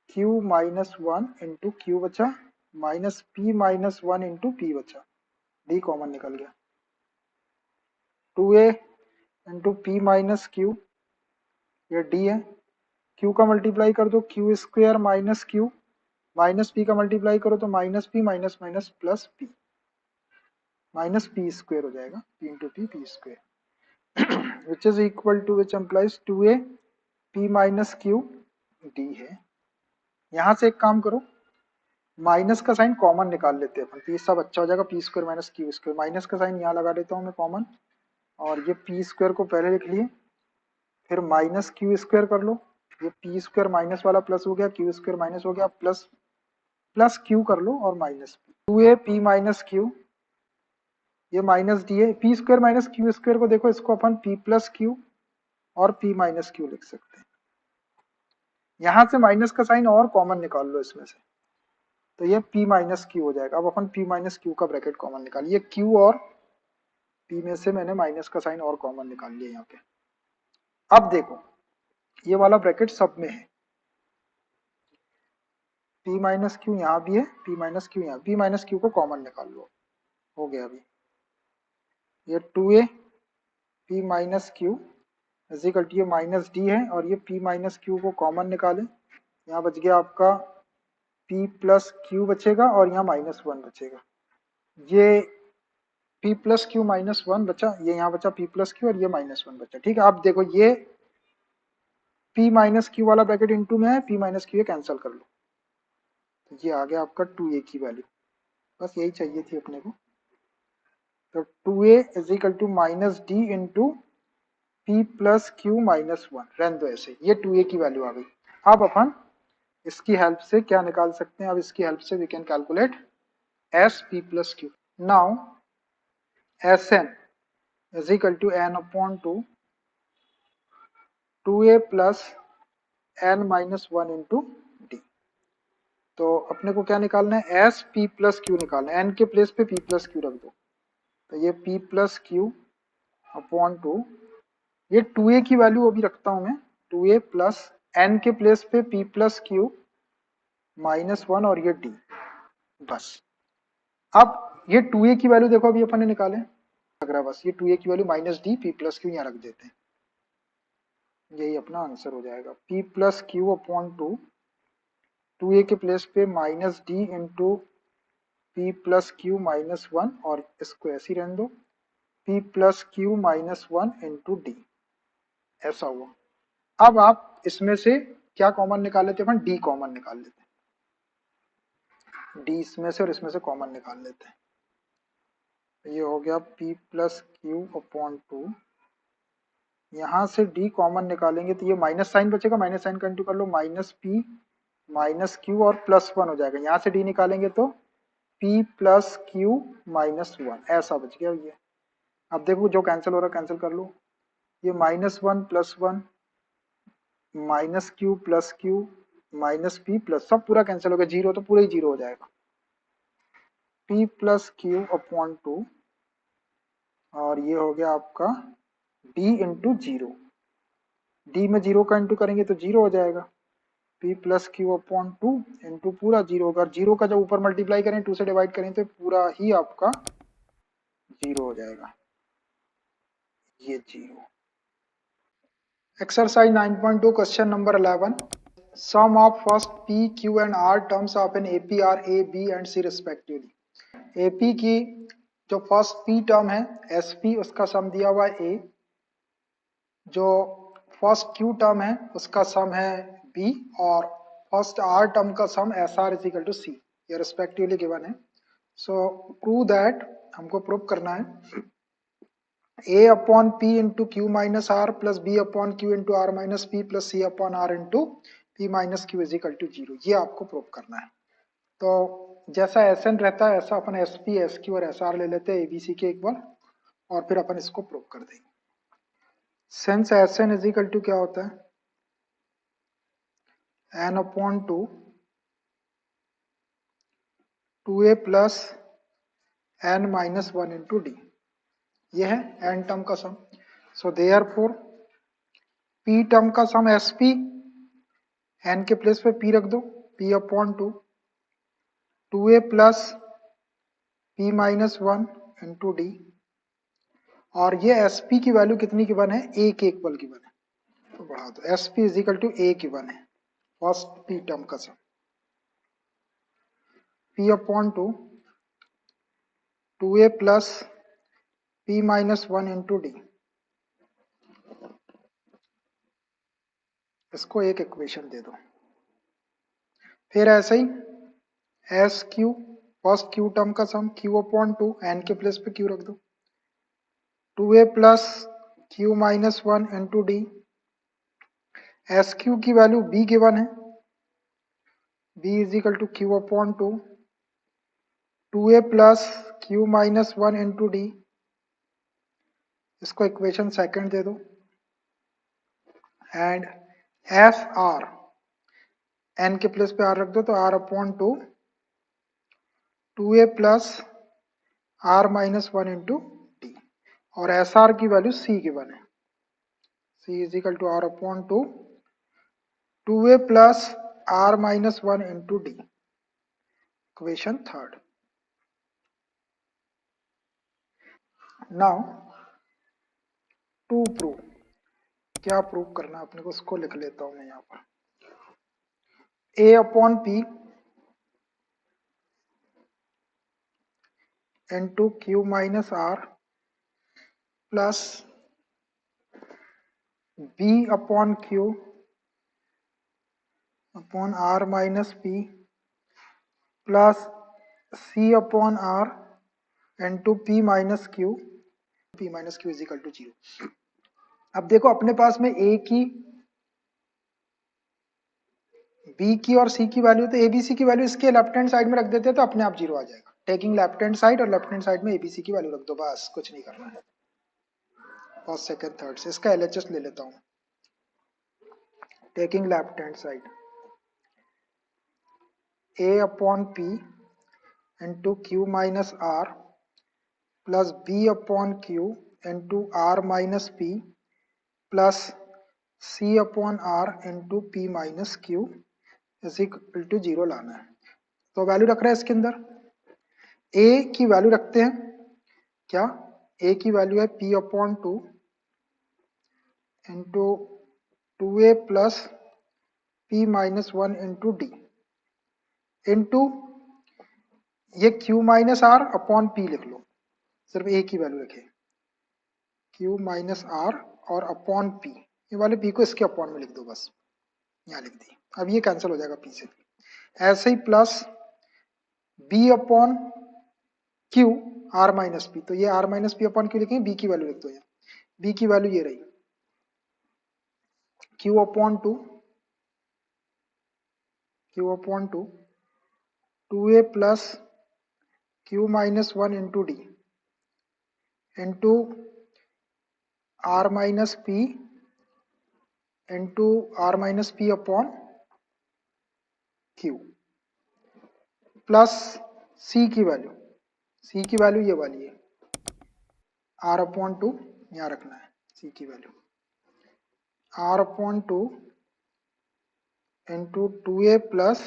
q minus 1 into Q बचा, minus p minus 1 into P बचा, d कॉमन निकल गया, 2a into P minus Q, ये d है, q का मल्टीप्लाई कर दो q square minus Q, minus p का मल्टीप्लाई करो तो minus p minus minus plus p, minus p square हो जाएगा, p into P square which is equal to which implies 2a p minus Q d है। यहां से एक काम करो, माइनस का साइन कॉमन निकाल लेते हैं अपन, तो ये सब अच्छा हो जाएगा, P square minus Q square, minus का साइन यहाँ लगा देता हूँ मैं कॉमन, और ये पी स्क्वायर को पहले लिख लिए, फिर माइनस क्यू स्क्वायर कर लो, ये पी स्क्वायर माइनस वाला प्लस हो गया, क्यू स्क्वायर माइनस हो गया, प्लस प्लस क्यू कर लो और minus two A P minus Q, ये माइनस डी है, P square minus Q square को देखो इसको अपन पी प्लस क्यू और पी माइनस क्यू लिख सकते हैं। यहां से माइनस का साइन और कॉमन निकाल लो इसमें से, तो ये p माइनस क्यू हो जाएगा। अब अपन p माइनस क्यू का ब्रैकेट कॉमन निकालिए, q और p में से मैंने माइनस का साइन और कॉमन निकाल लिया यहाँ पे। अब देखो ये वाला ब्रैकेट सब में है, p माइनस क्यू यहाँ भी है, p माइनस क्यू यहाँ, p माइनस क्यू को कॉमन निकाल लो, हो गया अभी, ये 2a p minus q is equal to ये माइनस डी है, और ये p माइनस क्यू को कॉमन निकाले, यहाँ बच गया आपका p प्लस क्यू बचेगा और यहाँ माइनस 1 बचेगा, ये P plus q minus one बचा, ये यहाँ बचा पी प्लस क्यू और ये माइनस वन बचा। ठीक है, अब देखो ये पी माइनस क्यू वाला ब्रैकेट इंटू में है, पी माइनस क्यू कैंसिल कर लो, तो ये आ गया आपका 2a की वैल्यू। बस यही चाहिए थी अपने को। तो 2a is equal to minus d into p plus q minus one, रहने दो ऐसे, ये 2a की वैल्यू आ गई। अब अपन इसकी हेल्प से क्या निकाल सकते हैं, अब इसकी हेल्प से we can calculate s p plus q. Now s N is equal to N upon two A plus N minus one into D. तो अपने को क्या निकालना है, एस पी प्लस क्यू निकालना है, एन के प्लेस पे पी प्लस क्यू रख दो, तो ये P plus q upon to, ये 2a की वैल्यू अभी रखता हूं मैं, 2a प्लस एन के प्लेस पे P plus q minus one और ये डी। बस अब ये 2a की वैल्यू देखो अभी अपन ने निकाले, लग रहा है बस ये 2a की value minus d p plus q यहाँ रख देते हैं, यही अपना आंसर हो जाएगा। P plus q upon two a के प्लेस पे minus d into p plus q minus one, और इसको ऐसे ही रहने दो, p plus q minus one into d, ऐसा हुआ। अब आप इसमें से क्या कॉमन निकाल लेते हैं, अपन डी कॉमन निकाल लेते हैं, डी इसमें से और इसमें से कॉमन निकाल लेते हैं। ये हो गया p plus q upon to, यहाँ से d कॉमन निकालेंगे तो ये माइनस साइन बचेगा, माइनस साइन का इंटू कर लो, माइनस p माइनस क्यू और प्लस वन हो जाएगा, यहाँ से d निकालेंगे तो p plus q minus one, ऐसा बच गया ये। अब देखो जो कैंसिल हो रहा है कैंसिल कर लो, ये minus one plus one, minus q plus q minus p plus, सब पूरा कैंसिल हो गया, जीरो तो पूरा ही जीरो हो जाएगा, p plus q upon two, और ये हो गया आपका d इंटू जीरो, डी में जीरो का इंटू करेंगे तो जीरो हो जाएगा, p plus q upon two into पूरा जीरो होगा, जीरो का जब ऊपर मल्टीप्लाई करें टू से डिवाइड करें तो पूरा ही आपका जीरो हो जाएगा, ये zero. Exercise 9.2 question number 11, sum of first p q and r terms of an AP are a b and c respectively. AP की जो फर्स्ट p टर्म है sp, उसका सम दिया हुआ है a, जो फर्स्ट q टर्म है उसका सम है b, और फर्स्ट r टर्म का sum s r is equal to c, ये रिस्पेक्टिवली गिवन है। सो प्रूव दैट, हमको प्रूव करना है a upon p into q minus r plus b upon q into r minus p plus c upon r into p minus q is equal to zero, ये आपको prove करना है। तो जैसा S N रहता है ऐसा अपन एस पी एस क्यू और एस आर ले लेते हैं एबीसी के इक्वल, और फिर अपन इसको प्रूव कर देंगे। Since s N is equal to क्या होता है, एन अपॉन टू ए plus N minus one into d, ये है एन टर्म का sum. So therefore p term का सम एस पी, एन के प्लेस पे पी रख दो, पी अपॉन टू ए plus p minus one into D, और ये एस पी की वैल्यू कितनी गिवन है, ए के इक्वल गिवन है, तो बढ़ा दो, s p is equal to a given है, फर्स्ट पी टर्म का सम, पी अपॉन टू ए plus p minus one into d, इसको एक इक्वेशन दे दो। फिर ऐसे ही s q, first q term का sum, q upon two, n के प्लेस पे क्यू रख दो, टू ए plus q minus one into d, s q की वैल्यू बी गिवन है, b is equal to q upon two A plus q minus one into d, इसको equation second दे दो, and f r, n के place पे r रख दो, तो आर अपॉन टू ए plus r minus one into D, और s r की वैल्यू सी गिवन है, c is equal to r upon two A plus r minus one into d, equation third. Now to prove, क्या prove करना है अपने को, उसको लिख लेता हूं मैं यहाँ पर, a upon p into q minus r plus b upon q upon r minus p plus c upon r into P minus q is equal to 0। अब देखो अपने पास में ए की, बी की और सी की वैल्यू, तो एबीसी की वैल्यू इसके लेफ्ट हैंड साइड में रख देते हैं तो अपने आप 0 आ जाएगा। टेकिंग लेफ्ट हैंड साइड, और लेफ्ट हैंड साइड में एबीसी की वैल्यू रख दो, बस कुछ नहीं करना है। फर्स्ट सेकंड थर्ड से इसका एलएचएस ले लेता हूँ। Taking left hand side a upon p into q minus r plus b upon q into r minus p plus c upon r into P minus q is equal to 0 लाना है। तो value रख रहे हैं इसके अंदर, ए की value रखते हैं क्या, ए की वैल्यू है p upon 2 into 2a plus p minus 1 into d into ये q minus r upon p लिख लो, सिर्फ a की वैल्यू रखे, q माइनस आर और अपॉन p, ये वाले p को इसके अपॉन में लिख दो, बस यहाँ लिख दी। अब ये कैंसिल हो जाएगा p से, ऐसे ही plus b upon q r minus p, तो ये r minus p upon q लिखेंगे, b की वैल्यू लिख दो यहाँ, b की वैल्यू ये रही q upon 2 2a plus q minus 1 into d into r minus p into r minus p upon q plus c की वैल्यू ये वाली है आर अपॉन 2, यहाँ रखना है सी की value r upon 2 into 2a plus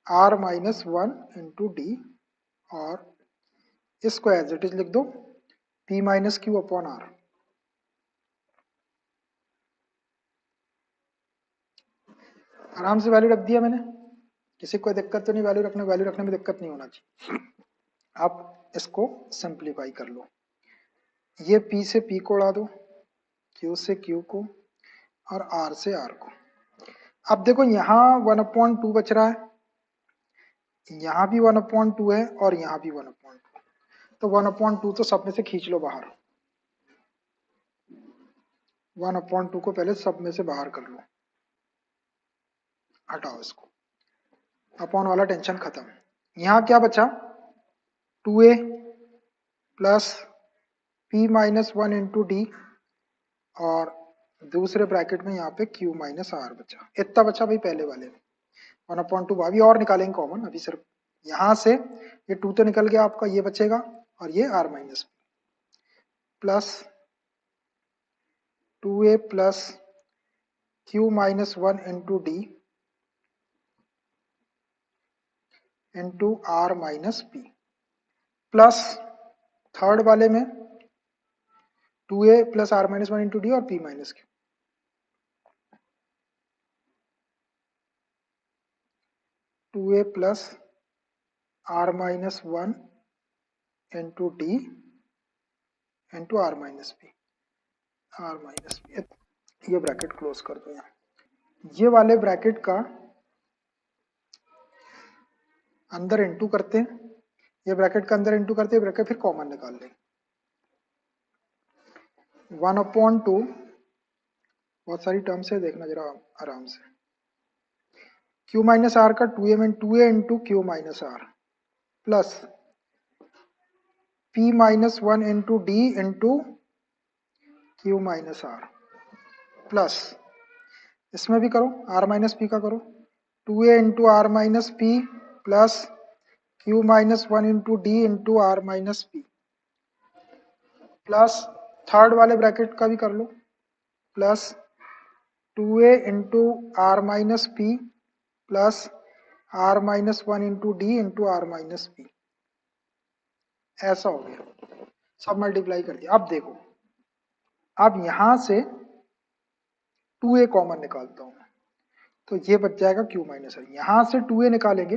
r minus 1 into D, और इसको एज इट इज लिख दो p minus q upon r. आराम से वैल्यू रख दिया मैंने, किसी को कोई दिक्कत तो नहीं, वैल्यू रखने में दिक्कत नहीं होना चाहिए। आप इसको सिंप्लीफाई कर लो, ये p से p को उड़ा दो, q से q को, और r से r को। अब देखो यहाँ 1/2 बच रहा है, यहाँ भी 1/2 है और यहाँ भी 1/2, तो 1/2 तो सब में से खींच लो बाहर, 1/2 को पहले सब में से बाहर कर लो, हटाओ इसको, अपॉन वाला टेंशन खत्म। यहाँ क्या बचा 2a plus p minus 1 into D, और दूसरे ब्रैकेट में यहाँ पे q माइनस आर बचा, इतना बचा भाई पहले वाले में 1/2। अभी और निकालेंगे कॉमन, अभी सिर्फ यहाँ से ये 2 तो निकल गया आपका, ये बचेगा, और ये r minus plus 2a plus q minus 1 into d into r minus p plus third वाले में 2a plus r minus 1 into D और p minus q, 2a plus r minus 1 into d into r minus p, ये bracket close कर दो। यहाँ ये वाले bracket का अंदर इंटू करते हैं, ये ब्रैकेट का अंदर इंटू करते हैं, ब्रैकेट फिर कॉमन निकाल लेंगे, 1/2, बहुत सारी टर्म्स है देखना जरा आराम से, q माइनस आर का 2a into q minus r plus p minus 1 into d into q minus r plus, इसमें भी करो r माइनस पी का करो, 2a into r minus p plus q minus 1 into d into r minus p plus third वाले bracket का भी कर लो, plus 2a into r minus p plus r minus 1 into d into r minus p, ऐसा हो गया, सब multiply कर दिया। अब देखो, अब यहां से 2a कॉमन निकालता हूं, तो ये बच जाएगा q माइनस आर, यहां से 2a निकालेंगे,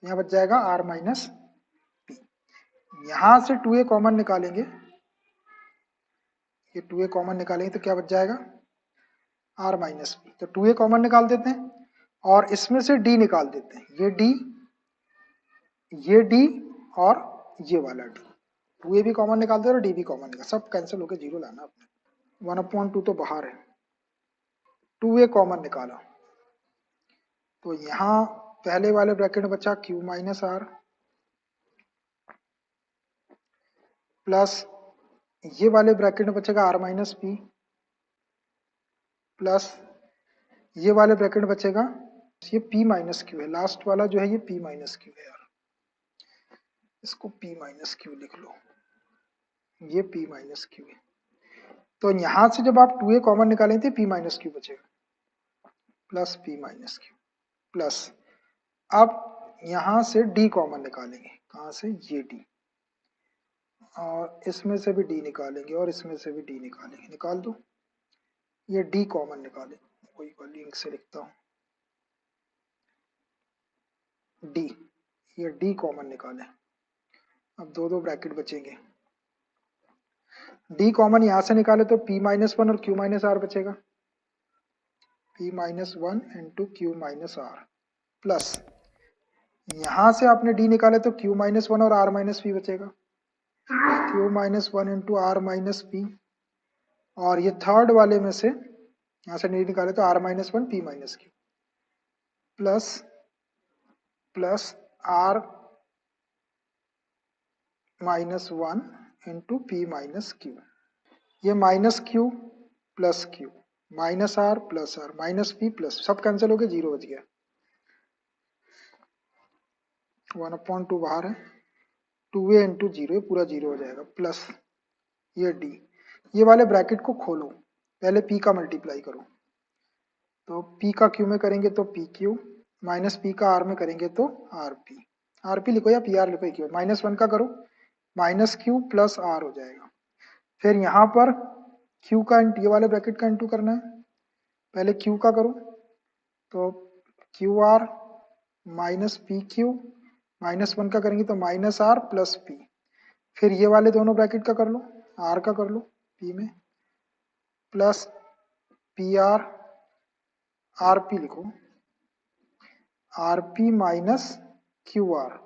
यहाँ बच जाएगा r माइनस पी। यहां से 2a कॉमन निकालेंगे, ये 2a कॉमन निकालेंगे तो क्या बच जाएगा, r माइनस बी। तो 2a कॉमन निकाल देते हैं और इसमें से d निकाल देते हैं, ये d, ये d और ये वाला d। 2a भी कॉमन निकाल दे और d भी कॉमन निकाल, सब कैंसिल होकर जीरो लाना अपने। 1/2 तो बाहर है, 2a कॉमन निकाला तो यहाँ पहले वाले ब्रैकेट में बचा q माइनस आर प्लस ये वाले ब्रैकेट में बचेगा r माइनस पी प्लस ये वाले ब्रैकेट में बचेगा, ये p माइनस क्यू है, लास्ट वाला जो है ये p माइनस क्यू है यार, इसको p माइनस क्यू लिख लो, ये p माइनस क्यू है। तो यहां से जब आप 2a कॉमन निकालेंगे तो p माइनस क्यू बचेगा plus p minus q plus, अब यहां से d कॉमन निकालेंगे, कहां से, ये d, और इसमें से भी d निकालेंगे और इसमें से भी d निकालेंगे, निकाल दो, ये d कॉमन निकालें, वही वाली इंक से लिखता हूं, d, ये d कॉमन निकालें। अब दो दो ब्रैकेट बचेंगे, d कॉमन यहां से निकाले तो p माइनस वन और q माइनस आर बचेगा, p minus one into q minus r plus यहां से आपने d निकाले तो q माइनस वन और r माइनस पी बचेगा, q minus one into r minus p, और ये थर्ड वाले में से यहां से d निकाले तो r minus one p minus q plus plus r minus one into P minus Q, ये minus q plus q minus r plus r minus p plus, सब कैंसिल हो गए, जीरो बच गया, 1/2 बाहर है, 2a इंटू जीरो, पूरा zero हो जाएगा प्लस ये d, ये वाले ब्रैकेट को खोलो, पहले p का मल्टीप्लाई करो, तो p का q में करेंगे तो पी क्यू माइनस p का r में करेंगे तो आर पी लिखो या पी आर लिखो, क्यू माइनस वन का करो, माइनस क्यू प्लस आर हो जाएगा। फिर यहाँ पर q का ये वाले ब्रैकेट का इंटू करना है, पहले q का करो तो Q R minus P Q minus one का करेंगे तो माइनस आर प्लस पी, फिर ये वाले दोनों ब्रैकेट का कर लो, आर का कर लो पी में plus p r, r p लिखो, r p minus q r,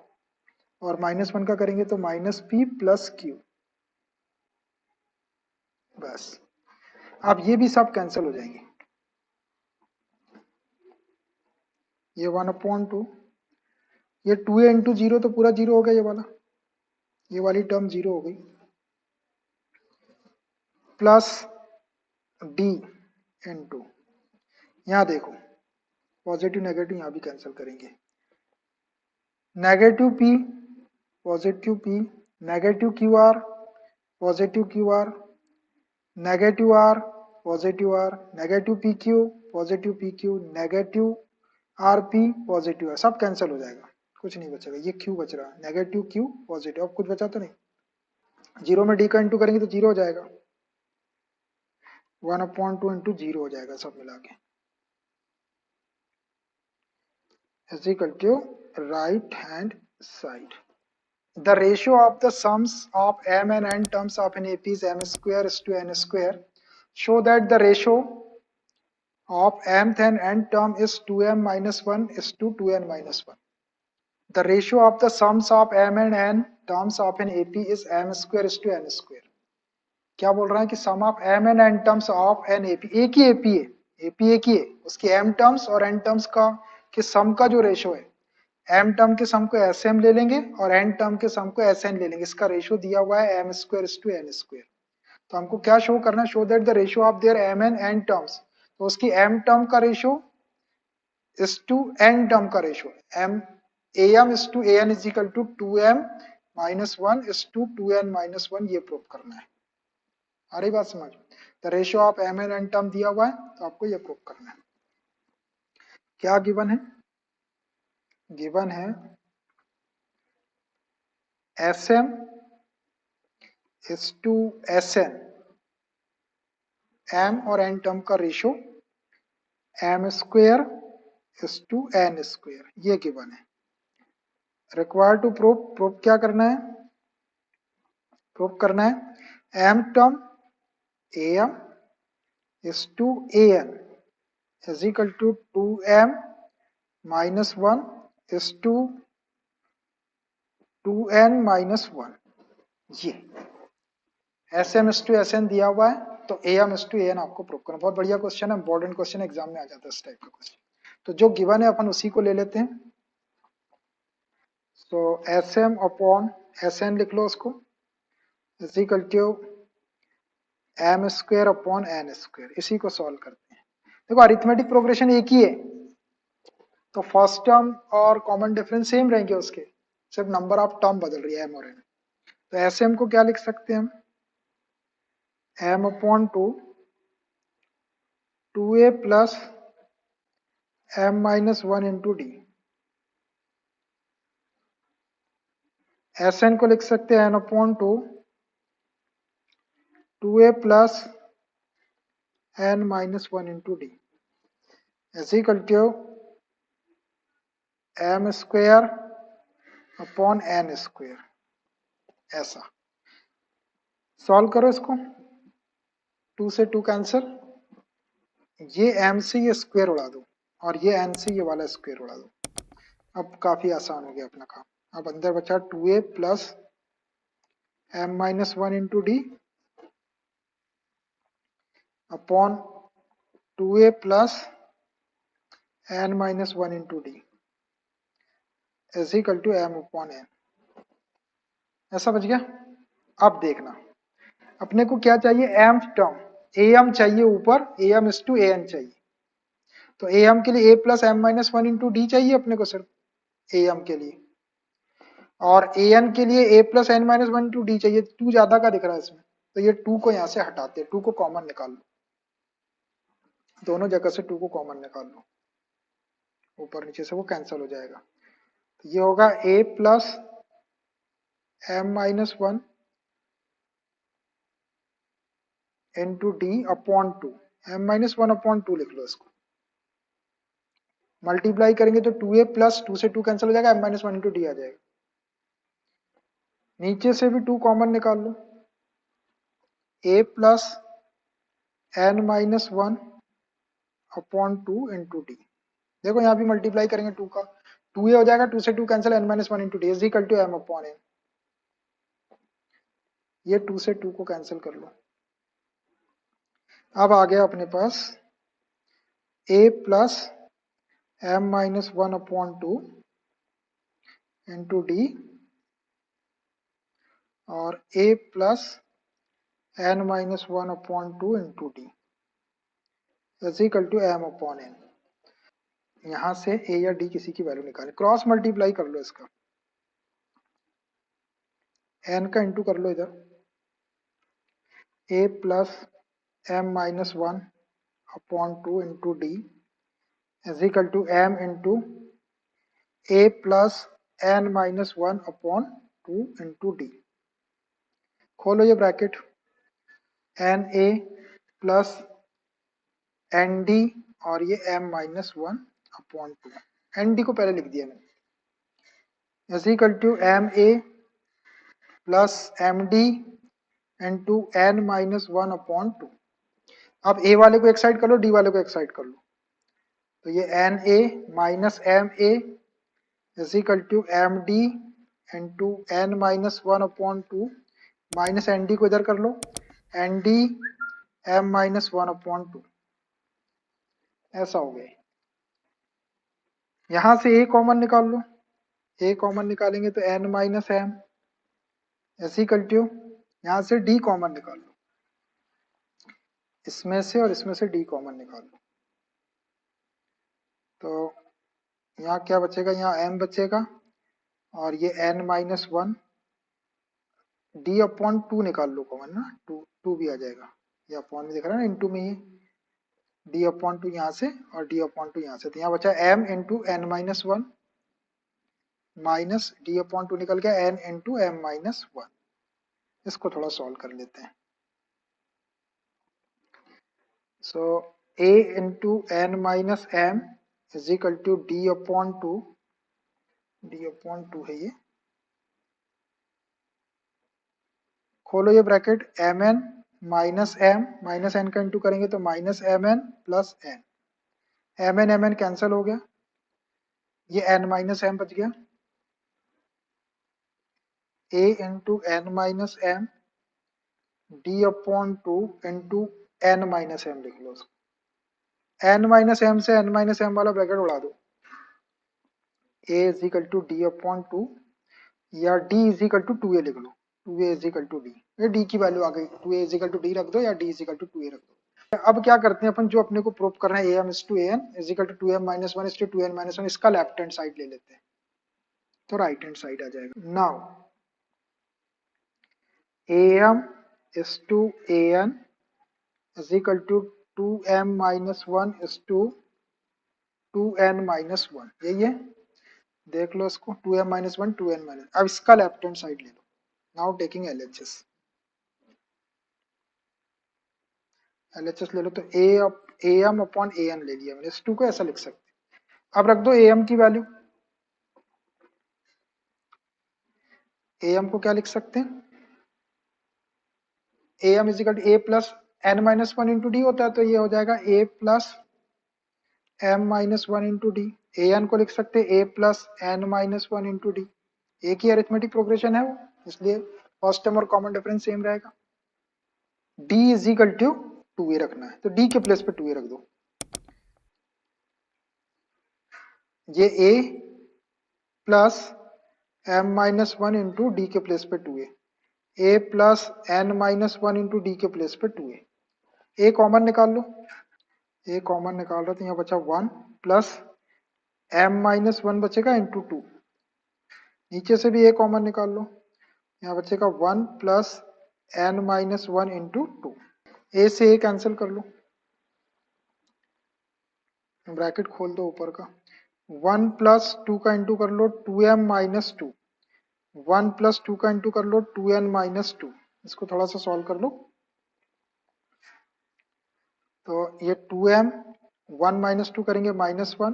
और माइनस वन का करेंगे तो माइनस पी प्लस क्यू, बस। अब ये भी सब कैंसिल हो जाएंगे, ये 1/2, ये 2a इंटू जीरो तो पूरा जीरो हो गया, ये वाला, ये वाली टर्म जीरो हो गई, प्लस डी इंटू, यहाँ देखो पॉजिटिव नेगेटिव यहाँ भी कैंसिल करेंगे, negative p positive p, negative q r positive q r, negative r positive r, negative p q positive p q, negative r p positive r, सब cancel हो जाएगा, कुछ नहीं बचेगा, ये क्यू बच रहा, नेगेटिव क्यू पॉजिटिव, अब कुछ बचा तो नहीं, जीरो में डी का इंटू करेंगे तो जीरो हो जाएगा, 1/2 इंटू जीरो हो जाएगा सब मिला के, is equal to right hand side. The ratio of the sums of m and n terms of an AP is m square is to n square. Show that the ratio of mth and n term is 2m minus 1 is to 2n minus 1. The ratio of the sums of m and n terms of an AP is m square is to n square. क्या बोल रहा है कि sum of m and n terms of an AP, एक ही AP है, AP एक ही है, उसकी m terms और n terms का के sum का जो रेशियो है, m टर्म के सम को sm ले लेंगे और n टर्म के सम को sn ले लेंगे, इसका रेशियो दिया हुआ है m square to n square. तो हमको क्या शो करना है, show that the ratio of their m and n terms, तो उसकी m टर्म का ratio is to n term का ratio, m am is to an is equal to 2m minus 1 is to 2n minus 1, ये prove करना है। आ रही बात समझ, the ratio of m and n term दिया हुआ है तो आपको ये प्रूव करना है। क्या गिवन है, गिवन है sm is to Sn, m और n टर्म का ratio m square is to n square, ये गिवन है। रिक्वायर्ड टू प्रूव, प्रूव क्या करना है, प्रूव करना है m term am is to an is equal to 2m minus 1 is to 2n minus 1। ये sm is to sn दिया हुआ है तो am is to an आपको प्रूव करना। बहुत बढ़िया क्वेश्चन है, इंपॉर्टेंट क्वेश्चन एग्जाम में आ जाता है इस टाइप का क्वेश्चन। तो जो गिवन है अपन उसी को ले लेते हैं। तो sm अपॉन sn लिख लो उसको is equal to m square upon n square. इसी को सॉल्व करते हैं। देखो अरिथमेटिक प्रोग्रेशन एक ही है तो फर्स्ट टर्म और कॉमन डिफरेंस सेम रहेंगे उसके, सिर्फ नंबर ऑफ टर्म बदल रही है एम और एन। तो ऐसे एम को क्या लिख सकते हैं हम, एम अपॉन टू ए plus M minus one into d. S n को लिख सकते हैं n upon two A plus N minus one into D is equal to m square upon n square. ऐसा सॉल्व करो इसको, 2 से 2 कैंसिल, ये m से ये स्क्वायर उड़ा दो और ये n से ये वाला स्क्वायर उड़ा दो। अब काफी आसान हो गया अपना काम। अब अंदर बचा 2a plus m minus one into d upon 2a plus n minus one into D is equal to m upon n। ऐसा बच गया। अब देखना अपने को क्या चाहिए, m टर्म am चाहिए ऊपर, am इज टू an चाहिए। तो am के लिए a plus m minus one into d चाहिए अपने को सिर्फ am के लिए, और an के लिए a plus N minus one into d चाहिए। 2 ज्यादा का दिख रहा है इसमें तो ये 2 को यहाँ से हटाते हैं, 2 को कॉमन निकाल लो, दोनों जगह से 2 को कॉमन निकाल लो, ऊपर नीचे से वो कैंसिल हो जाएगा। तो ये होगा a plus M minus one into d upon two, M minus one upon two लिख लो इसको। मल्टीप्लाई करेंगे तो 2a प्लस 2 से 2 कैंसिल हो जाएगा, m minus one into d आ जाएगा। नीचे से भी 2 कॉमन निकाल लो, a plus N minus one upon two into d. देखो यहाँ भी मल्टीप्लाई करेंगे 2 का, 2a हो जाएगा, 2 से 2 cancel, n minus one into D is equal to m upon n. ये 2 से 2 को कैंसिल कर लो। अब आ गया अपने पास a plus M minus one upon two into D और a plus N minus one upon two into D is equal to m upon n. यहां से a या d किसी की वैल्यू निकाले, क्रॉस मल्टीप्लाई कर लो इसका, n का इंटू कर लो इधर, a plus M minus one upon two into D is equal to m into a plus N minus one upon two into d. खोलो ये bracket, n a plus n d और ये m minus one upon two, n d को पहले लिख दिया मैंने, is equal to m a plus m d into n minus one upon two. अब a वाले को एक साइड कर लो, d वाले को एक साइड कर लो, तो ये n a minus m a is equal to m d into n minus one upon two, minus n d को इधर कर लो, n d m minus one upon two. ऐसा हो गया। यहां से a कॉमन निकाल लो, a कॉमन निकालेंगे तो n minus m is equal to, यहां से d कॉमन निकाल लो, इसमें से और इसमें से d कॉमन निकाल लो, तो यहाँ क्या बचेगा, यहाँ m बचेगा और ये n minus one, d upon to निकाल लो कॉमन ना, टू भी आ जाएगा, ये अपॉन में दिख रहा है ना, इंटू में ही d अपॉन टू यहाँ से और d अपॉन टू यहाँ से, तो यहाँ बचा m into n minus one minus d upon two निकल गया n into m minus one. इसको थोड़ा सॉल्व कर लेते हैं। So a into n minus m is equal to d upon two, d upon two है ये, खोलो ये bracket, m n minus n का इंटू करेंगे तो minus m n plus n, m n cancel हो गया, ये एन माइनस एम बच गया, ए into n minus m d upon two into n minus m लिख लो उसको, एन माइनस एम से एन माइनस एम वाला ब्रैकेट उड़ा दो, a is equal to d upon two, या d is equal to two a लिख लो, two a is equal to d, ये डी की वैल्यू आ गई, two a is equal to d रख दो या d is equal to two a रख दो। अब क्या करते हैं अपन, जो अपने को प्रूव करना है A M is to A N is equal to two M minus one is to two N minus one, इसका लेफ्ट हैंड साइड ले लेते हैं तो राइट हैंड साइड आ जाएगा। Now A M is to A N is equal to two M minus one is to two N minus one, यही है, देख लो इसको, two M minus one two N minus, अब इसका लेफ्ट हैंड साइड ले लो, नाउ टेकिंग एलएचएस, एलएचएस ले लो तो A M upon A N ले लिया मैंने, इस टू को ऐसा लिख सकते हैं। अब रख दो ए एम की वैल्यू, ए एम को क्या लिख सकते हैं, a M is equal to A plus N minus one into d होता है, तो ये हो जाएगा a plus M minus one into d, a n को लिख सकते हैं a plus N minus one into d, एक ही अरिथमेटिक प्रोग्रेशन है वो, इसलिए फर्स्ट टर्म और कॉमन डिफरेंस सेम रहेगा। D is equal to two ए रखना है तो डी के प्लेस पे टू ए रख दो, ये a plus M minus one into d के प्लेस पे टू ए plus N minus one into d के प्लेस पे टू ए कॉमन निकाल लो, ए कॉमन निकाल रहे तो यहाँ बचा one plus M minus one बचेगा इंटू टू, नीचे से भी ए कॉमन निकाल लो, यहाँ बचेगा one plus N minus one into two, a से ए कैंसिल कर लो, ब्रैकेट खोल दो ऊपर का, वन प्लस टू का इंटू कर लो two M minus two, one plus two का इंटू कर लो टू एन माइनस टू, इसको थोड़ा सा सॉल्व कर लो, तो ये two m one minus two करेंगे minus one,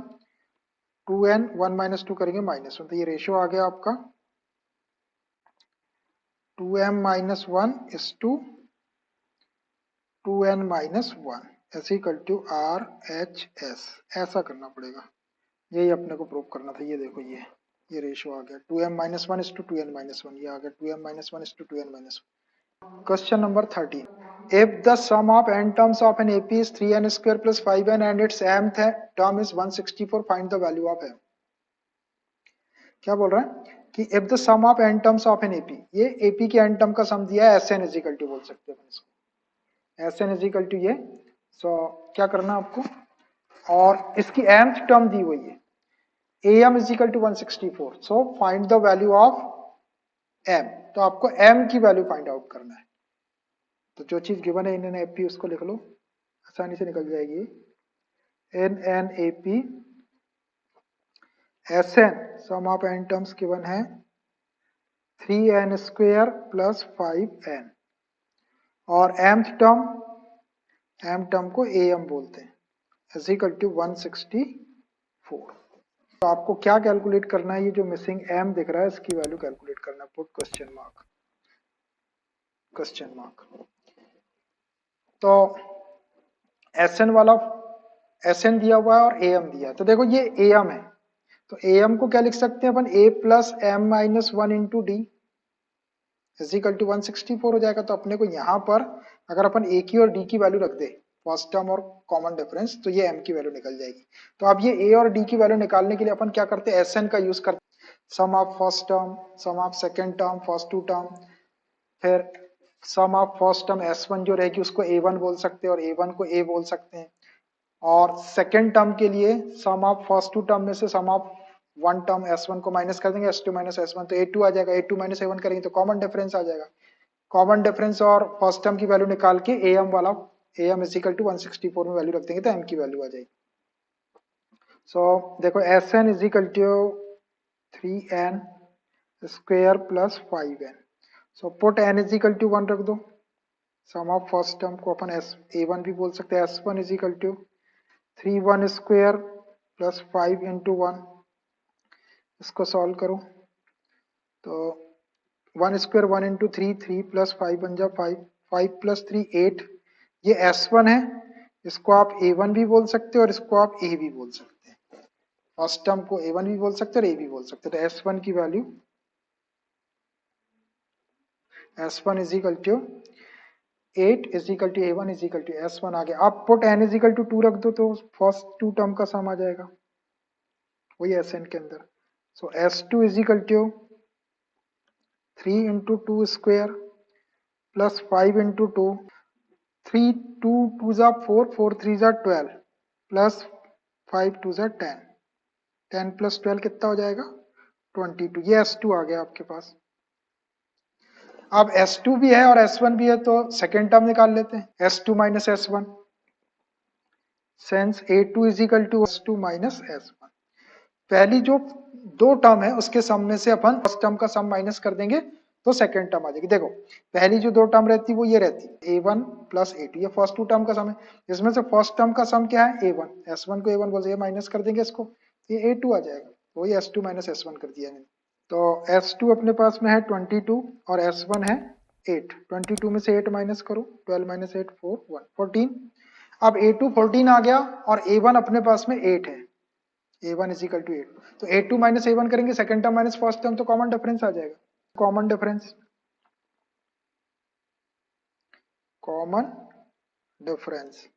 two n one minus two करेंगे माइनस वन, तो ये रेशियो आ गया आपका two M minus one is to two N minus one is equal to R H S, ऐसा करना पड़ेगा, यही अपने को प्रूव करना था। ये देखो ये रेशियो आ गया two M minus one is to two N minus one, ये आ गया two M minus one is to two N minus one. Question number 13, if the sum of n terms of an AP is 3n square plus 5n and its mth term is 164, find the value of m। क्या बोल रहा है कि if the sum of n terms of an AP, ये AP के n term का सम दिया है, Sn is equal to बोल सकते हैं इसको, Sn is equal to ये, so क्या करना आपको, और इसकी mth term दी हुई है, am is equal to 164, so find the value of m, तो आपको m की वैल्यू फाइंड आउट करना है, तो जो चीज गिवन है इन एन एपी उसको लिख लो, आसानी से निकल जाएगी, in an AP S N sum of N terms given है 3n स्क्वेयर प्लस 5n, और एम टर्म को ए एम बोलते हैं, इज इक्वल टू 164। तो आपको क्या कैलकुलेट करना है, ये जो मिसिंग m दिख रहा है इसकी वैल्यू कैलकुलेट करना है, पुट क्वेश्चन मार्क। तो Sn वाला Sn दिया हुआ है और Am दिया है, तो देखो ये Am है, तो Am को क्या लिख सकते हैं अपन, a plus M minus one into D is equal to 164 हो जाएगा। तो अपने को यहाँ पर अगर अपन a की और d की वैल्यू रख दे, फर्स्ट टर्म और कॉमन डिफरेंस, तो ये m की वैल्यू निकल जाएगी। तो अब ये a और d की वैल्यू निकालने के लिए अपन क्या करते हैं, Sn का यूज करते हैं, sum of first term, sum of second term, first two term, फिर sum of first term S1 जो रहेगी उसको A1 बोल सकते हैं और A1 को A बोल सकते हैं, और सेकेंड टर्म के लिए सम ऑफ फर्स्ट टू टर्म में से सम ऑफ वन टर्म S1 को माइनस कर देंगे, S2 माइनस S1, तो A2 आ जाएगा, A2 माइनस A1 करेंगे तो कॉमन डिफरेंस आ जाएगा, कॉमन डिफरेंस और फर्स्ट टर्म की वैल्यू निकाल के AM वाला, AM इज इक्वल टू 164 में वैल्यू रख देंगे तो M की वैल्यू आ जाएगी। सो देखो Sn is equal to 3n square plus 5n, so put n is equal to 1 रख दो, सम ऑफ फर्स्ट टर्म को अपन A1 भी बोल सकते हैं, S1 is equal to 3 square plus 5 into 1, इसको सॉल्व करो तो 1 स्क्वायर 1 इंटू 3, 3 प्लस 5 बन जा 5, 5 प्लस 3 8। ये S1 है, इसको आप A1 भी बोल सकते हो और इसको आप A भी बोल सकते हैं। फर्स्ट टर्म को A1 भी बोल सकते हो और A भी बोल सकते हो। तो S1 की value S1 is equal to 8 is equal to A1 is equal to S1 आ गया। आप put n is equal to 2 रख दो तो फर्स्ट टू टर्म का सम आ जाएगा, वही Sn के अंदर। So S2 is equal to 3 into 2 square plus 5 into 2, 3 2 2 जा 4, 4 3 जा 12 प्लस 5 2 जा 10, 10 प्लस 12 कितना हो जाएगा 22। ये S2 आ गया आपके पास। अब S2 भी है और S1 भी है तो सेकेंड टर्म निकाल लेते हैं, S2 minus S1। Since A2 is equal to S2 minus S1। पहली जो दो टर्म है उसके सम में से अपन फर्स्ट टर्म का सम माइनस कर देंगे तो सेकंड टर्म आ जाएगी। देखो पहली जो दो टर्म रहती है वो ये रहती A1 प्लस A2, ये फर्स्ट टू टर्म का सम है। इसमें से फर्स्ट टर्म का सम क्या है A1, S1 को A1 बोल, ये माइनस कर देंगे इसको, ये A2 आ जाएगा, वही S2 माइनस S1 कर दिया मैंने। तो S2 अपने पास में है 22 और S1 है 8। 22 में से 8 माइनस करो, 12 माइनस 8 4 1 14। अब A2 14 आ गया और A1 अपने पास में 8 है, A1 इज इक्वल टू 8। तो A2 माइनस A1 करेंगे, second term minus first term, तो कॉमन डिफरेंस आ जाएगा। Common difference, common difference,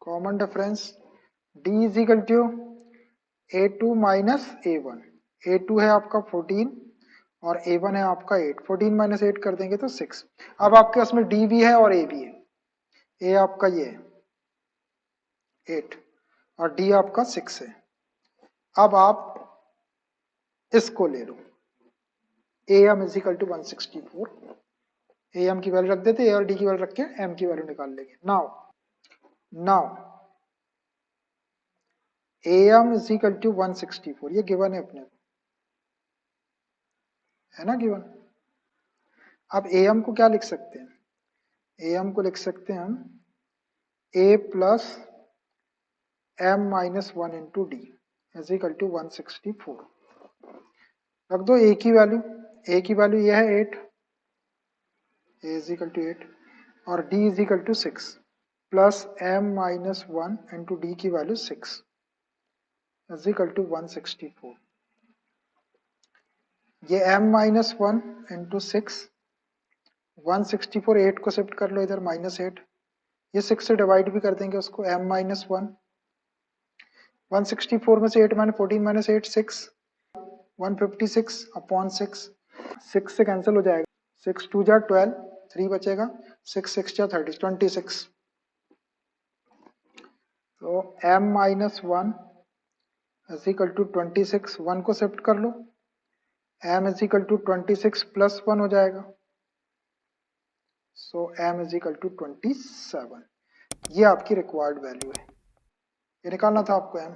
common difference D is equal to A2 minus A1। A2 है आपका 14 और A1 है आपका 8, 14 माइनस 8 कर देंगे तो 6। अब आपके पास में D भी है और A भी है, A आपका ये है 8 और D आपका 6 है। अब आप इसको ले लो, AM is equal to 164। AM की वैल्यू रख देते, A और D की वैल्यू रख के M की वैल्यू निकाल लेंगे। Now AM is equal to 164, ये गिवन है अपने को, है ना गिवन। अब AM को क्या लिख सकते हैं, AM को लिख सकते हैं हम A plus M minus 1 into D is equal to 164। रख दो A की वैल्यू, A की वैल्यू ये है 8, A इज इक्वल टू 8 और D is equal to 6 plus M minus 1 into D की वैल्यू 6 इज इक्वल टू 164। ये M माइनस 1 इंटू 6, 164, 8 को शिफ्ट कर लो इधर माइनस 8, ये 6 से डिवाइड भी कर देंगे उसको, M माइनस 1, 164 में से 8 माइनस 14 माइनस 8 6, 156 अपॉन 6, 6 से कैंसिल हो जाएगा, 6 2 जा 12, 3 बचेगा, 6 6 जा 30, 26। तो M minus 1 is equal to 26, 1 को शिफ्ट कर लो, M is equal to 26 plus 1 हो जाएगा, so M is equal to 27। ये आपकी रिक्वायर्ड वैल्यू है, ये निकालना था आपको M।